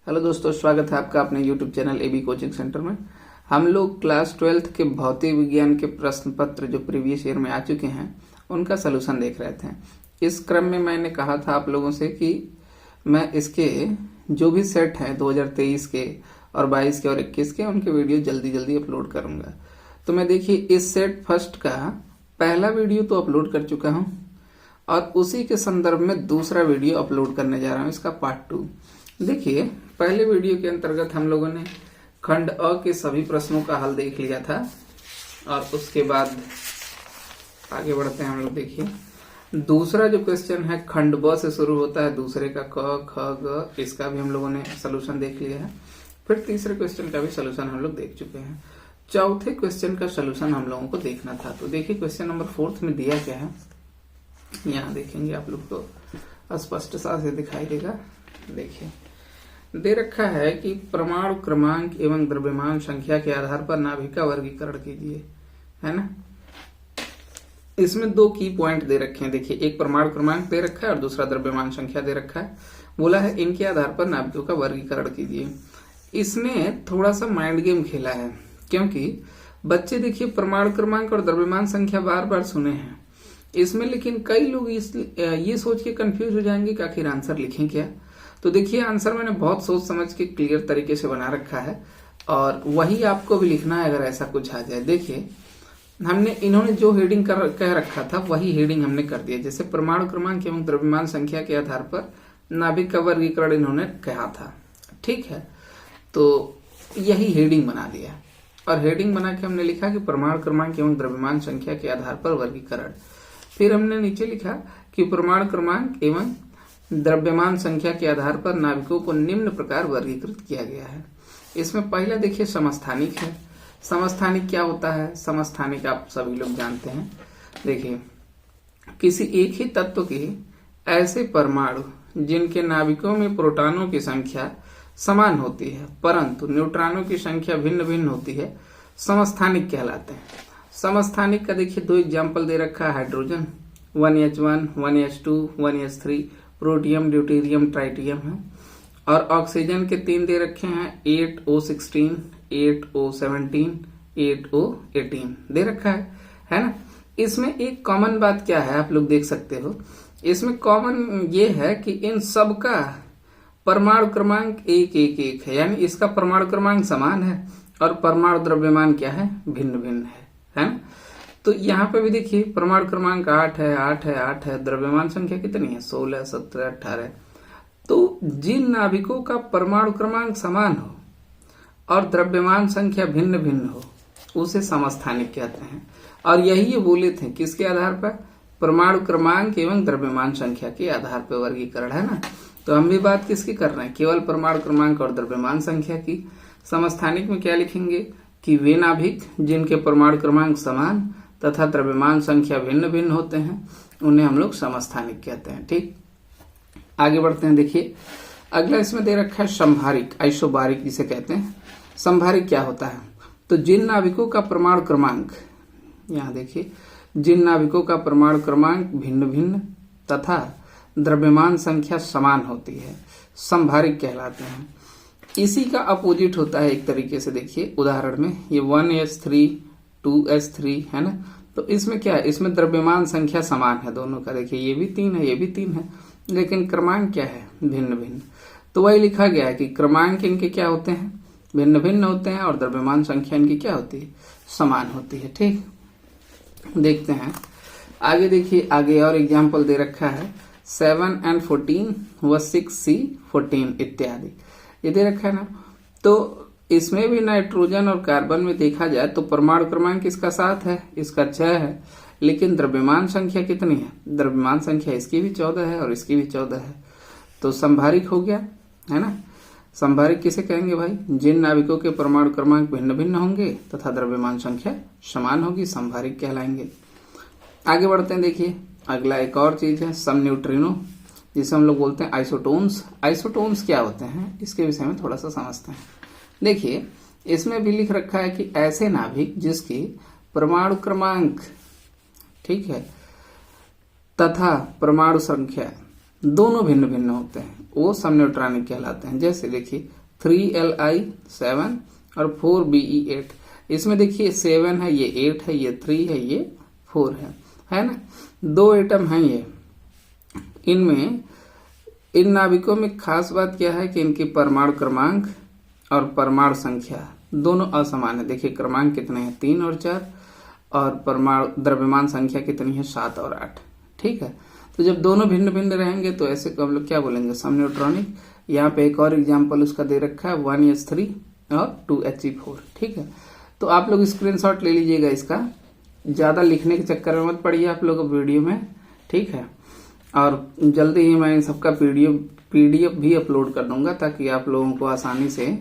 Hello दोस्तों, स्वागत है आपका अपने YouTube channel AB coaching centre में। हम लोग क्लास 12th के भौतिक विज्ञान के प्रश्न पत्र जो प्रीवियस ईयर में आ चुके हैं उनका सलूशन देख रहे थे। इस क्रम में मैंने कहा था आप लोगों से कि मैं इसके जो भी सेट हैं 2023 के और 22 के और 21 के उनके वीडियो जल्दी जल्दी अपलोड करूंगा। तो मैं देखिए इस सेट फर्स्ट का पहला वीडियो तो अपलोड कर चुका हूँ और उसी के संदर्भ में दूसरा वीडियो अपलोड करने जा रहा हूँ, इसका पार्ट 2। देखिए पहले वीडियो के अंतर्गत हम लोगों ने खंड अ के सभी प्रश्नों का हल देख लिया था और उसके बाद आगे बढ़ते हैं हम लोग। देखिए दूसरा जो क्वेश्चन है खंड ब से शुरू होता है, दूसरे का क ख ग, इसका भी हम लोगों ने सोल्यूशन देख लिया है। फिर तीसरे क्वेश्चन का भी सोल्यूशन हम लोग देख चुके हैं। चौथे क्वेश्चन का सोल्यूशन हम लोगों को देखना था। तो देखिए क्वेश्चन नंबर 4 में दिया क्या है, यहाँ देखेंगे आप लोग को स्पष्ट सा से दिखाई देगा। देखिए दे रखा है कि परमाणु क्रमांक एवं द्रव्यमान संख्या के आधार पर नाभिक का वर्गीकरण कीजिए, है ना। इसमें दो की पॉइंट दे रखे हैं। देखिए एक परमाणु क्रमांक दे रखा है और दूसरा द्रव्यमान संख्या दे रखा है। बोला है इनके आधार पर नाभिकों का वर्गीकरण कीजिए। इसने थोड़ा सा माइंड गेम खेला है, क्योंकि बच्चे देखिए परमाणु क्रमांक और द्रव्यमान संख्या बार बार सुने हैं इसमें, लेकिन कई लोग ये सोच के कंफ्यूज हो जाएंगे कि आखिर आंसर लिखें क्या। तो देखिए आंसर मैंने बहुत सोच समझ के क्लियर तरीके से बना रखा है और वही आपको भी लिखना है अगर ऐसा कुछ आ जाए। देखिए हमने इन्होंने जो हेडिंग कह रखा था वही हेडिंग हमने कर दिया। जैसे परमाणु क्रमांक एवं द्रव्यमान संख्या के आधार पर नाभिक का वर्गीकरण इन्होंने कहा था, ठीक है। तो यही हेडिंग बना दिया और हेडिंग बना के हमने लिखा कि परमाणु क्रमांक एवं द्रव्यमान संख्या के आधार पर वर्गीकरण। फिर हमने नीचे लिखा कि परमाणु क्रमांक एवं द्रव्यमान संख्या के आधार पर नाभिकों को निम्न प्रकार वर्गीकृत किया गया है। इसमें पहला देखिए समस्थानिक है। समस्थानिक क्या होता है? समस्थानिक आप सभी लोग जानते हैं। देखिए किसी एक ही तत्व के ऐसे परमाणु जिनके नाभिकों में प्रोटॉनों की संख्या समान होती है परंतु न्यूट्रॉनों की संख्या भिन्न भिन्न होती है, समस्थानिक कहलाते हैं। समस्थानिक का देखिए दो एग्जाम्पल दे रखा है। Hydrogen 1H1, 1H2, 1H3, protium, deuterium, tritium है। और ऑक्सीजन के 3 दे रखे हैं, 8O16, 8O17, 8O18 दे रखा है ना। इसमें एक कॉमन बात क्या है आप लोग देख सकते हो। इसमें कॉमन ये है कि इन सब का परमाणु क्रमांक 111 है, यानी इसका परमाणु क्रमांक समान है और परमाणु द्रव्यमान क्या है, भिन्न भिन्न है ना। तो यहाँ पे भी देखिए परमाणु क्रमांक 8 है, 8 है, 8 है, द्रव्यमान संख्या कितनी है, 16, 17, 18। तो जिन नाभिकों का परमाणु क्रमांक समान हो और द्रव्यमान संख्या भिन्न भिन्न हो उसे समस्थानिक कहते हैं। और यही ये बोले थे किसके आधार पर, परमाणु क्रमांक एवं द्रव्यमान संख्या के आधार पर वर्गीकरण, है ना। तो हम भी बात किसकी कर रहे हैं, केवल परमाणु क्रमांक और द्रव्यमान संख्या की। समस्थानिक में क्या लिखेंगे कि वे नाभिक जिनके परमाणु क्रमांक समान तथा द्रव्यमान संख्या भिन्न भिन्न होते हैं उन्हें हम लोग समस्थानिक कहते हैं, ठीक। आगे बढ़ते हैं। देखिए अगला इसमें दे रखा है संभारिक, आइसोबारिक जिसे कहते हैं। संभारिक क्या होता है, तो जिन नाभिकों का परमाणु क्रमांक, यहाँ देखिए जिन नाभिकों का परमाणु क्रमांक भिन्न भिन्न तथा द्रव्यमान संख्या समान होती है संभारिक कहलाते हैं। इसी का अपोजिट होता है एक तरीके से। देखिए उदाहरण में ये 1S3, 2S3 है ना। तो इसमें क्या है, इसमें द्रव्यमान संख्या समान है दोनों का। देखिए ये भी 3 है, ये भी 3 है, लेकिन क्रमांक क्या है, भिन्न भिन्न। तो वही लिखा गया है कि क्रमांक इनके क्या होते हैं, भिन्न भिन्न होते हैं और द्रव्यमान संख्या इनकी क्या होती है, समान होती है, ठीक। देखते हैं आगे। देखिए आगे और एग्जाम्पल दे रखा है 7 and 14 व 6C 14 इत्यादि ये दे रखा है ना। तो इसमें भी नाइट्रोजन और कार्बन में देखा जाए तो परमाणु क्रमांक इसका 7 है, इसका 6 है, लेकिन द्रव्यमान संख्या कितनी है, द्रव्यमान संख्या इसकी भी 14 है और इसकी भी 14 है। तो संभारिक हो गया, है ना। संभारिक किसे कहेंगे भाई, जिन नाभिकों के परमाणु क्रमांक भिन्न भिन्न होंगे तथा द्रव्यमान संख्या समान होगी, संभारिक कहलाएंगे। आगे बढ़ते हैं। देखिए अगला एक और चीज है सम न्यूट्रिनो, जिसे हम लोग बोलते हैं आइसोटोन्स। आइसोटोन्स क्या होते हैं इसके विषय में थोड़ा सा समझते हैं। देखिए इसमें भी लिख रखा है कि ऐसे नाभिक जिसकी परमाणु क्रमांक, ठीक है, तथा परमाणु संख्या दोनों भिन्न भिन्न होते हैं वो समन्यूट्रॉनिक कहलाते हैं। जैसे देखिए 3Li 7 और 4Be 8, इसमें देखिए 7 है, ये 8 है, ये 3 है, ये 4 है ना। दो एटम हैं ये। इनमें इन नाभिकों में खास बात क्या है कि इनकी परमाणु क्रमांक और परमाणु संख्या दोनों असमान है। देखिए क्रमांक कितने हैं, 3 और 4, और परमाणु द्रव्यमान संख्या कितनी है, 7 और 8। ठीक है, तो जब दोनों भिन्न भिन्न रहेंगे तो ऐसे हम लोग क्या बोलेंगे, समन्यूट्रॉनिक। यहाँ पे एक और एग्जाम्पल उसका दे रखा है, 1s3 और 2He4। ठीक है, तो आप लोग स्क्रीनशॉट ले लीजिएगा इसका, ज्यादा लिखने के चक्कर में मत पड़िए आप लोग वीडियो में। ठीक है, और जल्दी ही मैं इन सबका पीडीएफ भी अपलोड कर दूंगा ताकि आप लोगों को आसानी से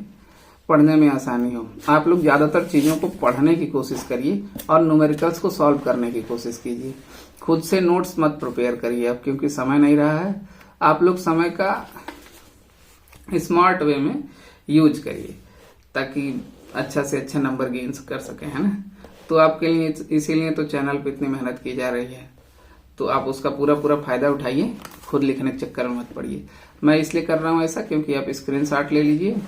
पढ़ने में आसानी हो। आप लोग ज्यादातर चीजों को पढ़ने की कोशिश करिए और न्यूमेरिकल्स को सॉल्व करने की कोशिश कीजिए। खुद से नोट्स मत प्रिपेयर करिए अब, क्योंकि समय नहीं रहा है। आप लोग समय का स्मार्ट वे में यूज करिए ताकि अच्छा से अच्छा नंबर गेन कर सके, है ना। तो आपके लिए इसीलिए तो चैनल पे इतनी मेहनत की जा रही है, तो आप उसका पूरा फायदा उठाइए, खुद लिखने के चक्कर में मत पड़िए। मैं इसलिए कर रहा हूँ ऐसा क्योंकि आप स्क्रीनशॉट ले लीजिए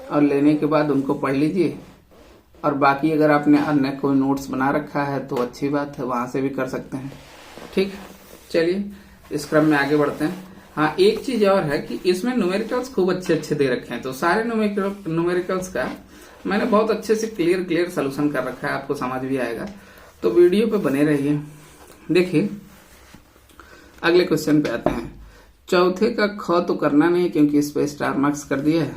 और लेने के बाद उनको पढ़ लीजिए, और बाकी अगर आपने अन्य कोई नोट्स बना रखा है तो अच्छी बात है, वहां से भी कर सकते हैं। ठीक, चलिए इस क्रम में आगे बढ़ते हैं। हाँ, एक चीज और है कि इसमें न्यूमेरिकल्स खूब अच्छे दे रखे हैं, तो सारे न्यूमेरिकल्स का मैंने बहुत अच्छे से क्लियर सोल्यूशन कर रखा है, आपको समझ भी आएगा। तो वीडियो पे बने रहिए। देखिए अगले क्वेश्चन पे आते हैं। चौथे का ख तो करना नहीं क्योंकि इस पे स्टार मार्क्स कर दिया है,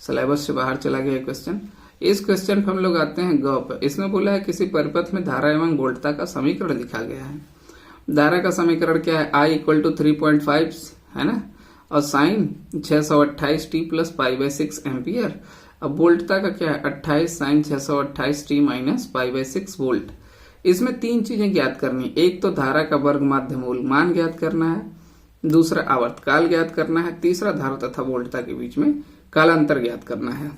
सिलेबस से बाहर चला गया क्वेश्चन। इस क्वेश्चन पे हम लोग आते हैं ग पे। इसमें बोला है किसी परिपथ में धारा एवं वोल्टता का समीकरण लिखा गया है। धारा का समीकरण क्या है, I = 3.5 है ना, और साइन 628t + π/6 एम्पियर। अब वोल्टता का क्या है, 28 sin 628t - π/6 वोल्ट। इसमें तीन चीजें ज्ञात करनी, एक तो धारा का वर्ग माध्य मूल मान ज्ञात करना है, दूसरा आवर्तकाल ज्ञात करना है, तीसरा धारा तथा वोल्टता के बीच में कालांतर ज्ञात करना है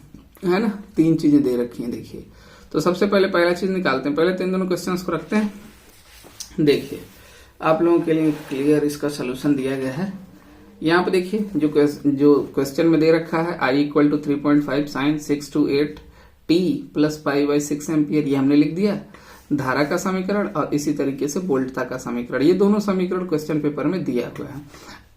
ना। तीन चीजें दे रखी हैं। देखिए तो सबसे पहले पहला चीज निकालते हैं, पहले तो इन दोनों क्वेश्चंस को रखते हैं। देखिए आप लोगों के लिए क्लियर इसका सोल्यूशन दिया गया है। यहाँ पे देखिए जो क्वेश्चन में दे रखा है, I = 3.5 sin 628t + π/6 एम्पियर, ये हमने लिख दिया धारा का समीकरण, और इसी तरीके से वोल्टता का समीकरण। ये दोनों समीकरण क्वेश्चन पेपर में दिया हुआ है।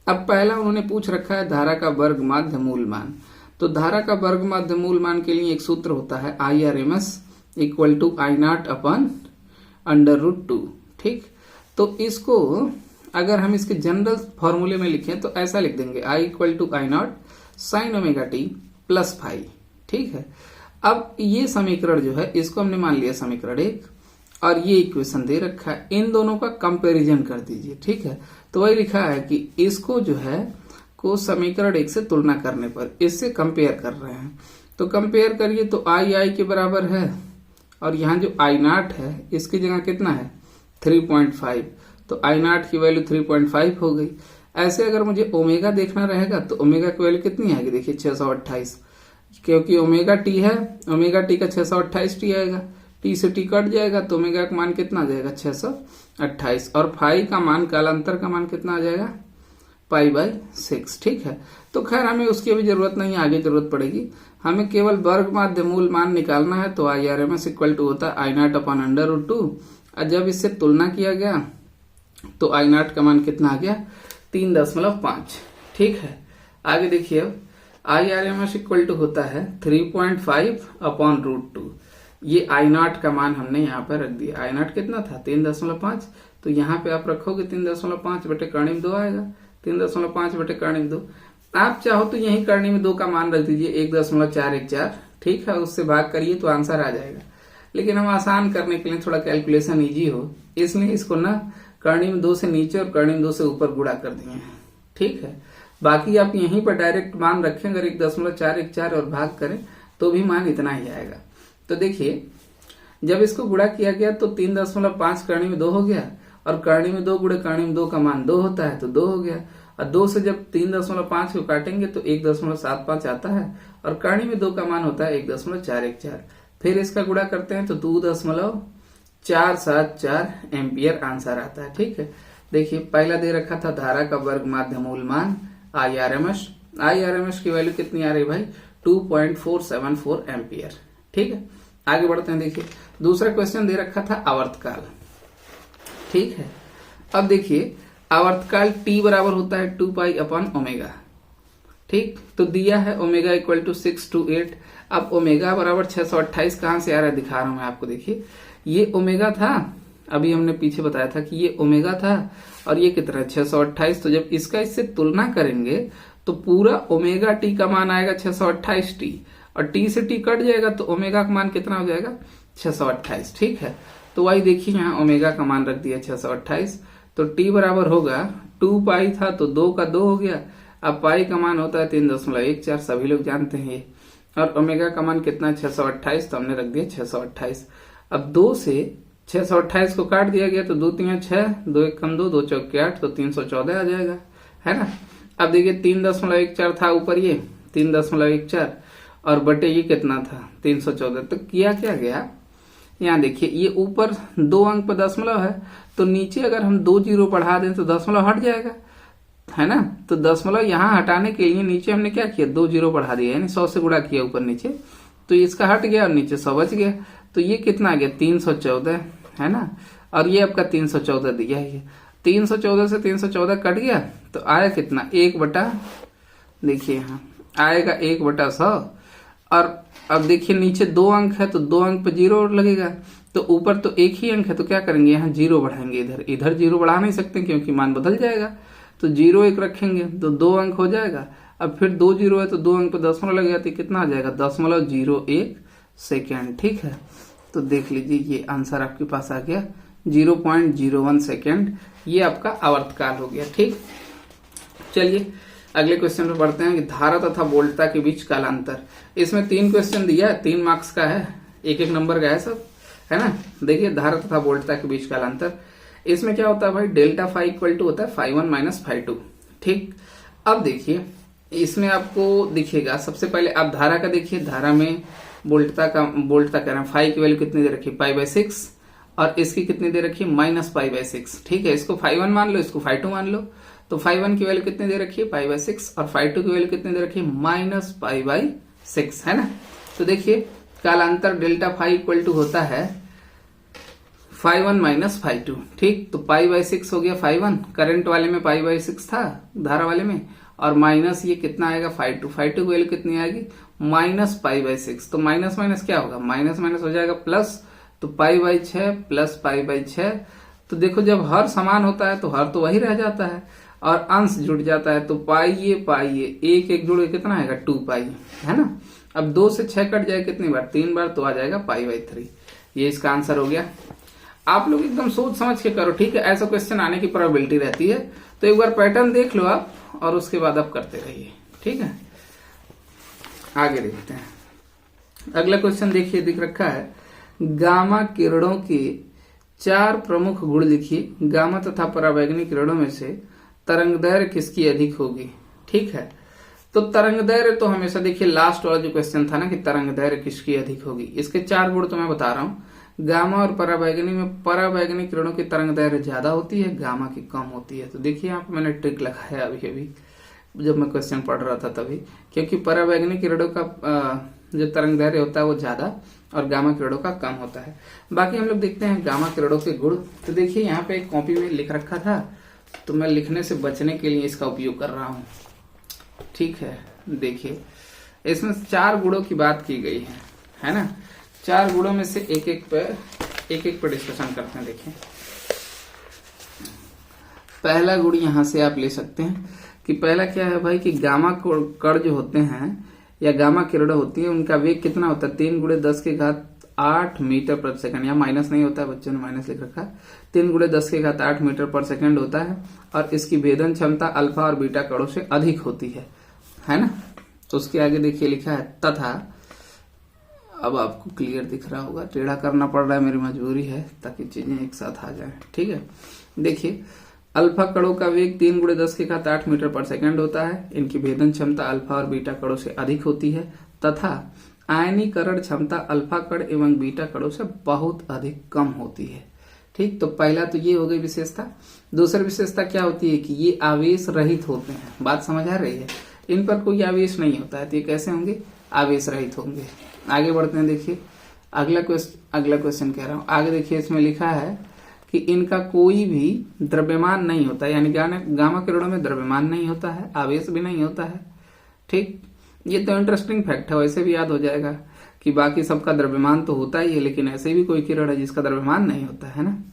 अब पहला उन्होंने पूछ रखा है धारा का वर्ग माध्य मूल मान। तो धारा का वर्ग माध्य मूल मान के लिए एक सूत्र होता है, IRMS = I0/√2। ठीक, तो इसको अगर हम इसके जनरल फॉर्मूले में लिखें तो ऐसा लिख देंगे, I = I0 sin ωt + φ। ठीक है, अब ये समीकरण जो है इसको हमने मान लिया समीकरण 1, और ये इक्वेशन दे रखा है, इन दोनों का कंपैरिजन कर दीजिए। ठीक है, तो वही लिखा है कि इसको जो है को समीकरण 1 से तुलना करने पर इससे कंपेयर कर रहे हैं। तो कंपेयर करिए तो I के बराबर है, और यहाँ जो I0 है इसकी जगह कितना है, 3.5, तो I0 की वैल्यू 3.5 हो गई। ऐसे अगर मुझे ओमेगा देखना रहेगा तो ओमेगा की वैल्यू कितनी आएगी, देखिए 628, क्योंकि ओमेगा टी है, ओमेगा टी का 628t आएगा, टी से टी कट जाएगा तो ओमेगा का मान कितना आ जाएगा, 628, और फाई का मान, कालांतर का मान कितना आ जाएगा, π/6। ठीक है, तो खैर हमें उसकी अभी जरूरत नहीं, आगे जरूरत पड़ेगी। हमें केवल वर्ग माध्य मूल मान निकालना है, तो IRMS = होता है I0/√2, और जब इससे तुलना किया गया तो I0 का मान कितना आ गया, 3.5। ठीक है, आगे देखिए अब IRMS = होता है 3.5/√2। ये I0 का मान हमने यहाँ पर रख दिया। I0 कितना था, 3.5, तो यहाँ पे आप रखोगे 3.5 बटे कर्णी में 2 आएगा, 3.5 बटे कर्णी में 2। आप चाहो तो यही कर्णी में 2 का मान रख दीजिए, 1.414। ठीक है, उससे भाग करिए तो आंसर आ जाएगा। लेकिन हम आसान करने के लिए, थोड़ा कैलकुलेशन इजी हो, इसलिए इसको ना कर्णी में 2 से नीचे और कर्णी में 2 से ऊपर गुणा कर दिए हैं। ठीक है, बाकी आप यहीं पर डायरेक्ट मान रखें, अगर 1.414 और भाग करें तो भी मान इतना ही आएगा। तो देखिए जब इसको गुणा किया गया तो 3.5 कर्णी में 2 हो गया, और कर्णी में 2 गुणे कर्णी में 2 का मान 2 होता है, तो 2 हो गया। और 2 से जब 3.5 को काटेंगे तो 1.75 आता है, और कर्णी में 2 का मान होता है 1.414। फिर इसका गुणा करते हैं तो 2.474 एम्पियर आंसर आता है। ठीक है, देखिए पहला दे रखा था धारा का वर्ग माध्य मूल मान IRMS की वैल्यू कितनी आ रही भाई 2.474 एम्पियर। ठीक है, आगे बढ़ते हैं। देखिए दूसरा क्वेश्चन दे रखा था आवर्तकाल। ठीक है, अब देखिए आवर्तकाल t बराबर होता है 2 पाई अपॉन ओमेगा। ठीक, तो दिया है ओमेगा इक्वल टू 6 to 8। अब ओमेगा बराबर 628 कहां से आ रहा है दिखा रहा हूं मैं आपको। देखिए ये ओमेगा था, अभी हमने पीछे बताया था कि ये ओमेगा था और ये कितना है 628। तो जब इसका इससे तुलना करेंगे तो पूरा ओमेगा टी का मान आएगा 628 टी, और टी से टी कट जाएगा तो ओमेगा का मान कितना हो जाएगा 628। ठीक है, तो वही देखिए यहाँ ओमेगा का मान रख दिया 628, तो टी बराबर होगा 2 पाई था तो 2 का 2 हो गया। अब पाई का मान होता है 3.14, सभी लोग जानते हैं ये, और ओमेगा का मान कितना 628, तो हमने रख दिया 628। अब 2 से 628 को काट दिया गया तो 2 3 6, 2 1 कम 2, 2 चौके 8, तो 314 आ जाएगा, है ना। अब देखिए 3.14 था ऊपर, ये 3.14 और बटे ये कितना था 314। तो किया क्या गया, यहाँ देखिए ये ऊपर 2 अंक पर दशमलव है, तो नीचे अगर हम 2 जीरो बढ़ा दें तो दशमलव हट जाएगा, है ना। तो दशमलव यहाँ हटाने के लिए नीचे हमने क्या किया 2 जीरो बढ़ा दिया, यानी 100 से गुणा किया ऊपर नीचे, तो इसका हट गया और नीचे 100 बच गया। तो ये कितना आ गया 314, है ना, और ये आपका 314 दिया है। 314 से 314 कट गया तो आया कितना 1 बटा, देखिए यहाँ आएगा 1/100। और अब देखिए नीचे 2 अंक है तो 2 अंक पे 0 लगेगा, तो ऊपर तो एक ही अंक है तो क्या करेंगे यहाँ 0 बढ़ाएंगे, इधर 0 बढ़ा नहीं सकते क्योंकि मान बदल जाएगा, तो 0 1 रखेंगे तो 2 अंक हो जाएगा। अब फिर 2 जीरो है तो 2 अंक पे दशमलव लगेगा तो कितना आ जाएगा 0.01 सेकेंड। ठीक है, तो देख लीजिए ये आंसर आपके पास आ गया 0.01 सेकेंड, ये आपका आवर्तकाल हो गया। ठीक, चलिए अगले क्वेश्चन पे बढ़ते हैं कि धारा तथा वोल्टता के बीच कालांतर। इसमें 3 क्वेश्चन दिया है, 3 मार्क्स का है, एक नंबर का है सब, है ना। देखिए धारा तथा वोल्टता के बीच कालांतर, इसमें क्या होता है भाई डेल्टा फाई इक्वल टू होता है φ1 माइनस φ2। ठीक, अब देखिए इसमें आपको दिखेगा, सबसे पहले आप धारा का देखिए, धारा में वोल्टता कह रहे हैं, फाई की वैल्यू कितनी दे रखी है π/6 और इसकी कितनी दे रखी है -π/6। ठीक है, इसको φ1 मान लो, इसको φ2 मान लो, तो φ1 की वैल्यू कितनी दे रखी है π/6 और φ2 की वैल्यू कितनी दे रखी है -π/6, है ना। तो देखिए कालांतर डेल्टा फाई इक्वल टू होता है φ1 माइनस φ2। ठीक, तो π/6 हो गया φ1, करंट वाले में π/6 था धारा वाले में, और माइनस ये कितना आएगा φ2 की वैल्यू कितनी आएगी -π/6। तो माइनस माइनस क्या होगा, माइनस माइनस हो जाएगा प्लस, तो π/6 प्लस π/6। तो देखो जब हर समान होता है तो हर तो वही रह जाता है और अंश जुड़ जाता है, तो पाइये एक एक जुड़ के कितना आएगा 2 पाई, है ना। अब 2 से 6 कट जाए कितनी बार 3 बार, तो आ जाएगा π/3। ये इसका आंसर हो गया। आप लोग एकदम सोच समझ के करो, ठीक है, ऐसा क्वेश्चन आने की प्रोबेबिलिटी रहती है, तो एक बार पैटर्न देख लो आप और उसके बाद आप करते रहिए। ठीक है, आगे देखते हैं। अगला क्वेश्चन देखिए, दिख रखा है गामा किरणों के 4 प्रमुख गुण लिखिए। गामा तथा परावैंगनी किरणों में से तरंगदैर्घ्य किसकी अधिक होगी। ठीक है, तो तरंगदैर्घ्य तो हमेशा देखिए लास्ट वाला जो क्वेश्चन था ना कि तरंगदैर्घ्य किसकी अधिक होगी, इसके 4 गुण तो मैं बता रहा हूँ। गामा और परावैंगनी में परावैंगनी किरणों की तरंगदैर्घ्य ज्यादा होती है, गामा की कम होती है। तो देखिए यहाँ पे मैंने ट्रिक लगाया अभी जब मैं क्वेश्चन पढ़ रहा था तभी, क्योंकि परावैंगनी किरणों का जो तरंगदैर्घ्य होता है वो ज्यादा और गामा किरणों का कम होता है। बाकी हम लोग देखते हैं गामा किरणों के गुण। तो देखिए यहाँ पे एक कॉपी में लिख रखा था, तो मैं लिखने से बचने के लिए इसका उपयोग कर रहा हूँ। ठीक है, देखिए इसमें 4 गुणों की बात की गई है ना। 4 गुणों में से एक एक पे डिस्कशन करते हैं। देखिए पहला गुण यहाँ से आप ले सकते हैं कि पहला क्या है भाई कि गामा कण जो होते हैं या गामा किरणें होती है उनका वेग कितना होता है 3 × 10⁸ मीटर प्रति सेकंड। यहाँ माइनस नहीं होता है, बच्चों ने माइनस लिख रखा है। 3 × 10⁸ मीटर पर सेकंड होता है और इसकी भेदन क्षमता अल्फा और बीटा कणों से अधिक होती है ना। तो उसके आगे देखिए लिखा है तथा, अब आपको क्लियर दिख रहा होगा, टेढ़ा करना पड़ रहा है, मेरी मजबूरी है ताकि चीजें एक साथ आ जाएं। ठीक है, देखिए अल्फा कणों का वेग 3 × 10⁸ मीटर पर सेकंड होता है, इनकी भेदन क्षमता अल्फा और बीटा कणों से अधिक होती है तथा आयनीकरण क्षमता अल्फा कण एवं बीटा कणों से बहुत अधिक कम होती है। ठीक, तो पहला तो ये हो गई विशेषता। दूसरी विशेषता क्या होती है कि ये आवेश रहित होते हैं। बात समझ आ रही है? इन पर कोई आवेश नहीं होता है, तो ये कैसे होंगे? आवेश रहित होंगे। आगे बढ़ते हैं, देखिए अगला क्वेश्चन कह रहा हूं। आगे देखिए, इसमें लिखा है कि इनका कोई भी द्रव्यमान नहीं होता, यानी गामा किरणों में द्रव्यमान नहीं होता है, आवेश भी नहीं होता है। ठीक, ये तो इंटरेस्टिंग फैक्ट है, वैसे भी याद हो जाएगा कि बाकी सबका द्रव्यमान तो होता ही है, लेकिन ऐसे भी कोई किरण है जिसका द्रव्यमान नहीं होता है ना।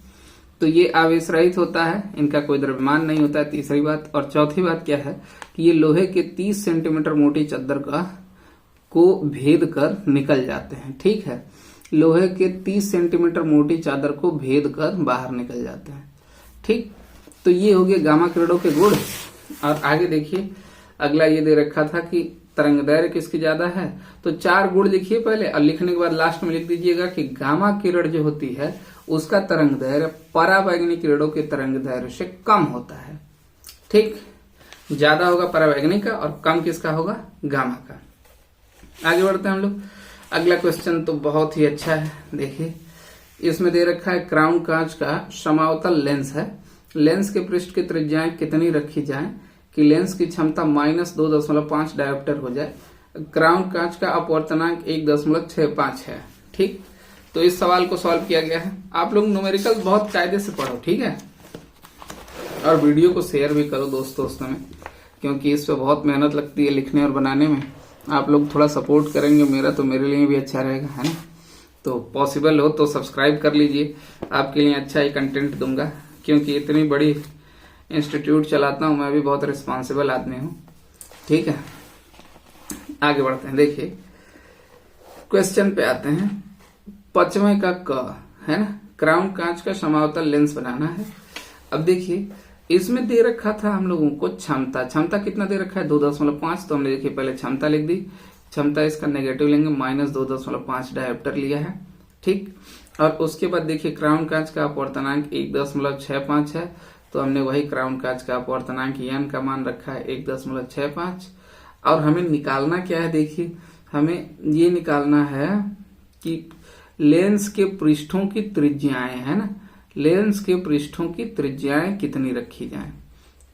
तो ये आवेश रहित होता है, इनका कोई द्रव्यमान नहीं होता है, तीसरी बात। और चौथी बात क्या है कि ये लोहे के 30 सेंटीमीटर मोटी चादर को भेद कर निकल जाते हैं। ठीक है, लोहे के 30 सेंटीमीटर मोटी चादर को भेद कर बाहर निकल जाते हैं। ठीक, तो ये हो गए गामा किरणों के गुण। और आगे देखिए, अगला ये दे रखा था कि तरंग दैर्घ्य किसकी ज्यादा है, तो 4 गुण लिखिए पहले, और लिखने के बाद लास्ट में लिख दीजिएगा कि गामा किरण जो होती है उसका तरंग दैर्घ्य परावैंगनी किरणों के तरंग दैर्घ्य से कम होता है। ठीक, ज्यादा होगा परावैंगनी का और कम किसका होगा? गामा का। आगे बढ़ते हैं हम लोग। अगला क्वेश्चन तो बहुत ही अच्छा है। देखिए, इसमें दे रखा है क्राउन कांच का समावतल लेंस है, लेंस के पृष्ठ की त्रिज्याएं कितनी रखी जाए कि लेंस की क्षमता -2.5 डायोप्टर हो जाए। क्राउन कांच का अपवर्तनांक 1.65 है। ठीक, तो इस सवाल को सॉल्व किया गया है। आप लोग न्यूमेरिकल बहुत कायदे से पढ़ो, ठीक है, और वीडियो को शेयर भी करो दोस्तों में, क्योंकि इस पे बहुत मेहनत लगती है लिखने और बनाने में। आप लोग थोड़ा सपोर्ट करेंगे मेरा तो मेरे लिए भी अच्छा रहेगा, है ना। तो पॉसिबल हो तो सब्सक्राइब कर लीजिए, आपके लिए अच्छा ही कंटेंट दूंगा, क्योंकि इतनी बड़ी इंस्टीट्यूट चलाता हूं, मैं भी बहुत रिस्पॉन्सिबल आदमी हूं। ठीक है, आगे बढ़ते हैं। देखिए क्वेश्चन पे आते हैं। 5वें का क है ना, क्राउन कांच का समावतल लेंस बनाना है। अब देखिए, इसमें दे रखा था हम लोगों को क्षमता कितना दे रखा है? 2.5। तो हमने देखिए पहले क्षमता लिख दी। क्षमता इसका नेगेटिव लेंगे, -2.5 डायोप्टर लिया है। ठीक, और उसके बाद देखिए क्राउन कांच का अपवर्तनांक 1.65 है, तो हमने वही क्राउन कांच का अपवर्तनांक n का मान रखा है 1.65। और हमें निकालना क्या है? देखिए, हमें ये निकालना है कि लेंस के पृष्ठों की त्रिज्याएं, है ना, लेंस के पृष्ठों की त्रिज्याएं कितनी रखी जाएं।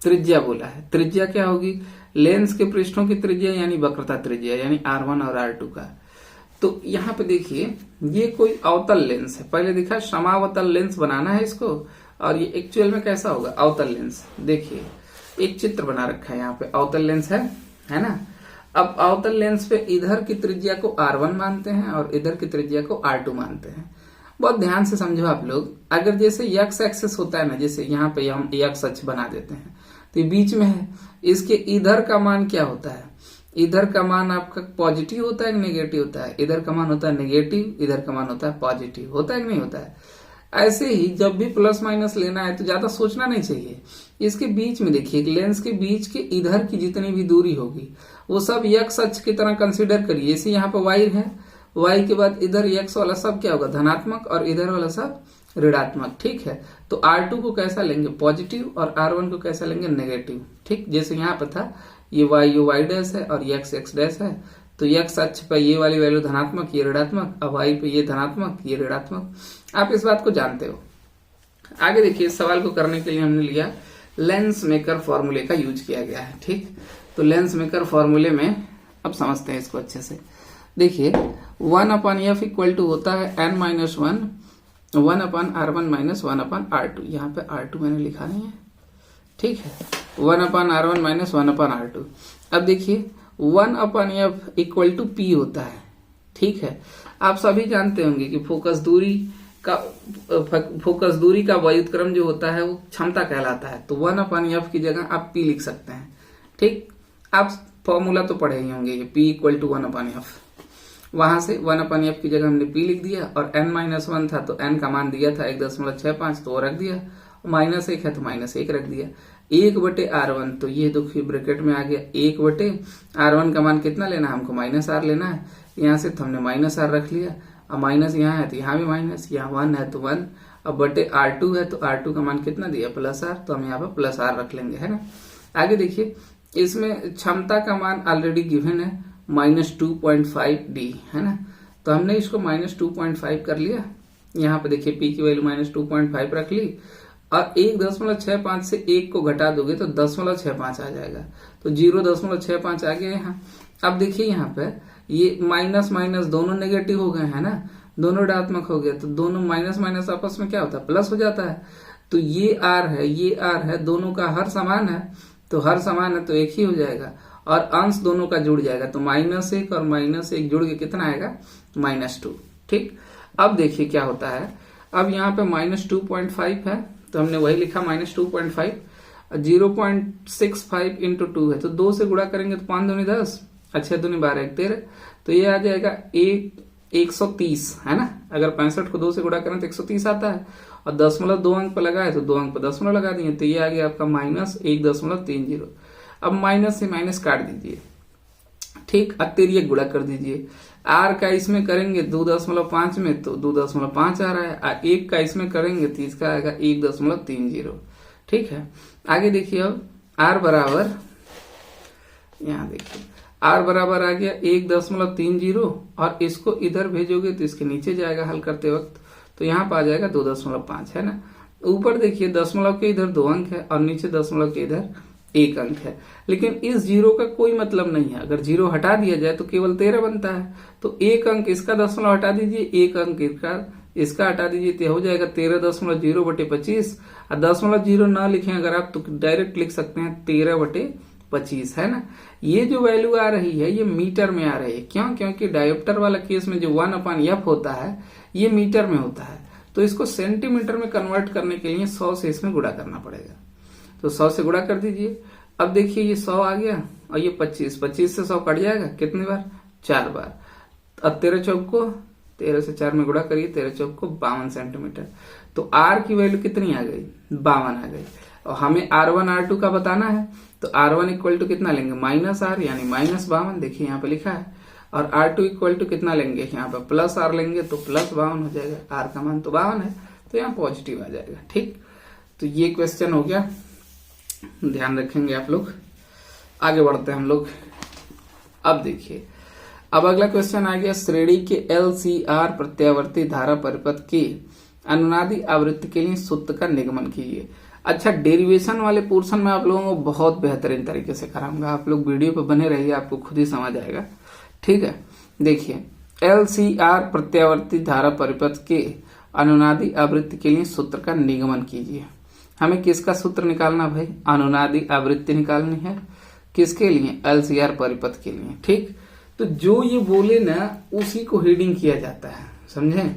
त्रिज्या बोला है, त्रिज्या क्या होगी? लेंस के पृष्ठों की त्रिज्या यानी वक्रता त्रिज्या, यानी R1 और R2 का। तो यहाँ पे देखिए, ये कोई अवतल लेंस है, पहले दिखा समावतल लेंस बनाना है इसको, और ये एक्चुअल में कैसा होगा? अवतल लेंस। देखिए एक चित्र बना रखा है, यहाँ पे अवतल लेंस है ना। अब अवतल लेंस पे इधर की त्रिज्या को R1 मानते हैं और इधर की त्रिज्या को R2 मानते हैं। बहुत ध्यान से समझो आप लोग। अगर जैसे x एक्सिस होता है ना, जैसे यहाँ पे हम x अक्ष बना देते हैं, तो ये बीच में है, इसके इधर का मान क्या होता है? इधर का मान आपका पॉजिटिव होता है कि नेगेटिव होता है? इधर का मान होता है नेगेटिव, इधर का मान होता है पॉजिटिव। होता है कि नहीं होता है? ऐसे ही जब भी प्लस माइनस लेना है तो ज्यादा सोचना नहीं चाहिए। इसके बीच में देखिए, लेंस के बीच के इधर की जितनी भी दूरी होगी वो सब x अक्ष की तरह कंसीडर करिए। जैसे यहाँ पर y है, y के बाद इधर x वाला सब क्या होगा? धनात्मक, और इधर वाला सब ऋणात्मक। ठीक है, तो R2 को कैसा लेंगे? पॉजिटिव, और R1 को कैसा लेंगे? नेगेटिव। ठीक, जैसे यहाँ पर था, ये y डैश है और ये x डैश है, तो x अक्ष पर ये वाली वैल्यू धनात्मक, ये ऋणात्मक, अब y पे ये धनात्मक, ये ऋणात्मक। आप इस बात को जानते हो। आगे देखिए, इस सवाल को करने के लिए हमने लिया लेंस मेकर फॉर्मूले का यूज किया गया है। ठीक, तो लेंस मेकर फॉर्मूले में अब समझते हैं इसको अच्छे से। देखिए 1/f इक्वल टू होता है n-1 1/r1 - 1/r2। यहाँ पे r2 मैंने लिखा नहीं है, ठीक है, 1/r1 - 1/r2। अब देखिए 1/f इक्वल टू p होता है। ठीक है, आप सभी जानते होंगे कि फोकस दूरी का व्युत्क्रम जो होता है वो क्षमता कहलाता है। तो 1/f की जगह आप p लिख सकते हैं। ठीक, आप फॉर्मूला तो पढ़े ही होंगे, ये p इक्वल टू 1/f। वहां से 1/f की जगह हमने p लिख दिया, और n-1 था तो n का मान दिया था 1.65, तो वो रख दिया, -1 है तो -1 रख दिया। 1/r1, तो ये देखिए ब्रैकेट में आ गया 1/r1 का मान कितना लेना है हमको? -r लेना है। यहाँ से तो हमने -r रख लिया, अब माइनस यहाँ है तो यहाँ भी माइनस, यहाँ 1 है तो 1, अब बटे R2 है तो R2 का मान कितना दिया? +r, तो हम यहाँ पर +r रख लेंगे, है ना। आगे देखिए, इसमें क्षमता का मान ऑलरेडी गिवन है -2.5d, है ना, तो हमने इसको -2.5 कर लिया। यहाँ पे देखिए पी की वैल्यू -2.5 रख ली और 1.65 से 1 को घटा दोगे तो 0.65 आ जाएगा। तो 0.65 आ गया यहाँ। अब देखिए यहाँ पे ये माइनस माइनस दोनों नेगेटिव हो गए हैं ना, दोनों ऋणात्मक हो गए, तो दोनों माइनस माइनस आपस में क्या होता है, प्लस हो जाता है। तो ये आर है, ये आर है, दोनों का हर समान है, तो हर समान है तो एक ही हो जाएगा और अंश दोनों का जुड़ जाएगा। तो -1 और -1 जुड़ के कितना आएगा, -2। ठीक, अब देखिए क्या होता है। अब यहाँ पे -2.5 है तो हमने वही लिखा -2.5, 0.65 इंटू 2 है तो 2 से गुणा करेंगे तो 5 दूनी 10, 6 दूनी 12, 1 13, तो ये आ जाएगा 130 है ना। अगर 65 को 2 से गुणा करें तो 130 आता है और 0.2 अंक पर लगाए तो 2 अंक पर 0 लगा दिए, तो ये आ गया आपका -1.30। अब माइनस से माइनस काट दीजिए। ठीक, अब तेरिये गुणा कर दीजिए। आर का इसमें करेंगे 2.5 में तो 2.5 आ रहा है, और 1 का इसमें करेंगे तो इसका आएगा 1.30। ठीक है, आगे देखिए। अब आर बराबर, यहाँ देखिए आर बराबर आ गया 1.30 और इसको इधर भेजोगे तो इसके नीचे जाएगा हल करते वक्त, तो यहाँ पर आ जाएगा 2.5 है ना। ऊपर देखिए दशमलव के इधर 2 अंक है और नीचे दशमलव के इधर 1 अंक है, लेकिन इस जीरो का कोई मतलब नहीं है। अगर जीरो हटा दिया जाए तो केवल 13 बनता है, तो 1 अंक इसका दशमलव हटा दीजिए, 1 अंक इसका हटा दीजिए, तो हो जाएगा 13.0/25। और दशमलव जीरो ना लिखें अगर आप तो डायरेक्ट लिख सकते हैं 13/25 है ना। ये जो वैल्यू आ रही है ये मीटर में आ रही है, क्यों? क्योंकि डायोप्टर वाला केस में जो 1/f होता है ये मीटर में होता है, तो इसको सेंटीमीटर में कन्वर्ट करने के लिए 100 से इसमें गुणा करना पड़ेगा। तो 100 से गुणा कर दीजिए। अब देखिए ये 100 आ गया और ये 25 से 100 कट जाएगा, कितनी बार, 4 बार। अब 13 से 4 में गुणा करिए, 13 को 52 सेंटीमीटर। तो आर की वैल्यू कितनी आ गई, 52 आ गई। और हमें R1 R2 का बताना है, तो R1 इक्वल टू कितना लेंगे, -R यानी -52, देखिए यहाँ पे लिखा है। और R2 इक्वल टू कितना लेंगे, यहाँ पे +R लेंगे तो +52 हो जाएगा। R का मान तो 52 है तो यहाँ पॉजिटिव आ जाएगा। ठीक, तो ये क्वेश्चन हो गया, ध्यान रखेंगे आप लोग। आगे बढ़ते हैं हम लोग। अब देखिए, अब अगला क्वेश्चन आ गया, श्रेणी के LCR प्रत्यावर्ती धारा परिपथ की अनुनादी आवृत्ति के लिए सूत्र का निगमन कीजिए। अच्छा, डेरिवेशन वाले पोर्शन में आप लोगों को बहुत बेहतरीन तरीके से कराऊंगा, आप लोग वीडियो पर बने रहिए, आपको खुद ही समझ आएगा। ठीक है, देखिए LCR प्रत्यावर्ती धारा परिपथ के अनुनादी आवृत्ति के लिए सूत्र का निगमन कीजिए। हमें किसका सूत्र निकालना भाई, अनुनादी आवृत्ति निकालनी है, किसके लिए, LCR परिपथ के लिए। ठीक, तो जो ये बोले ना उसी को हेडिंग किया जाता है, समझे।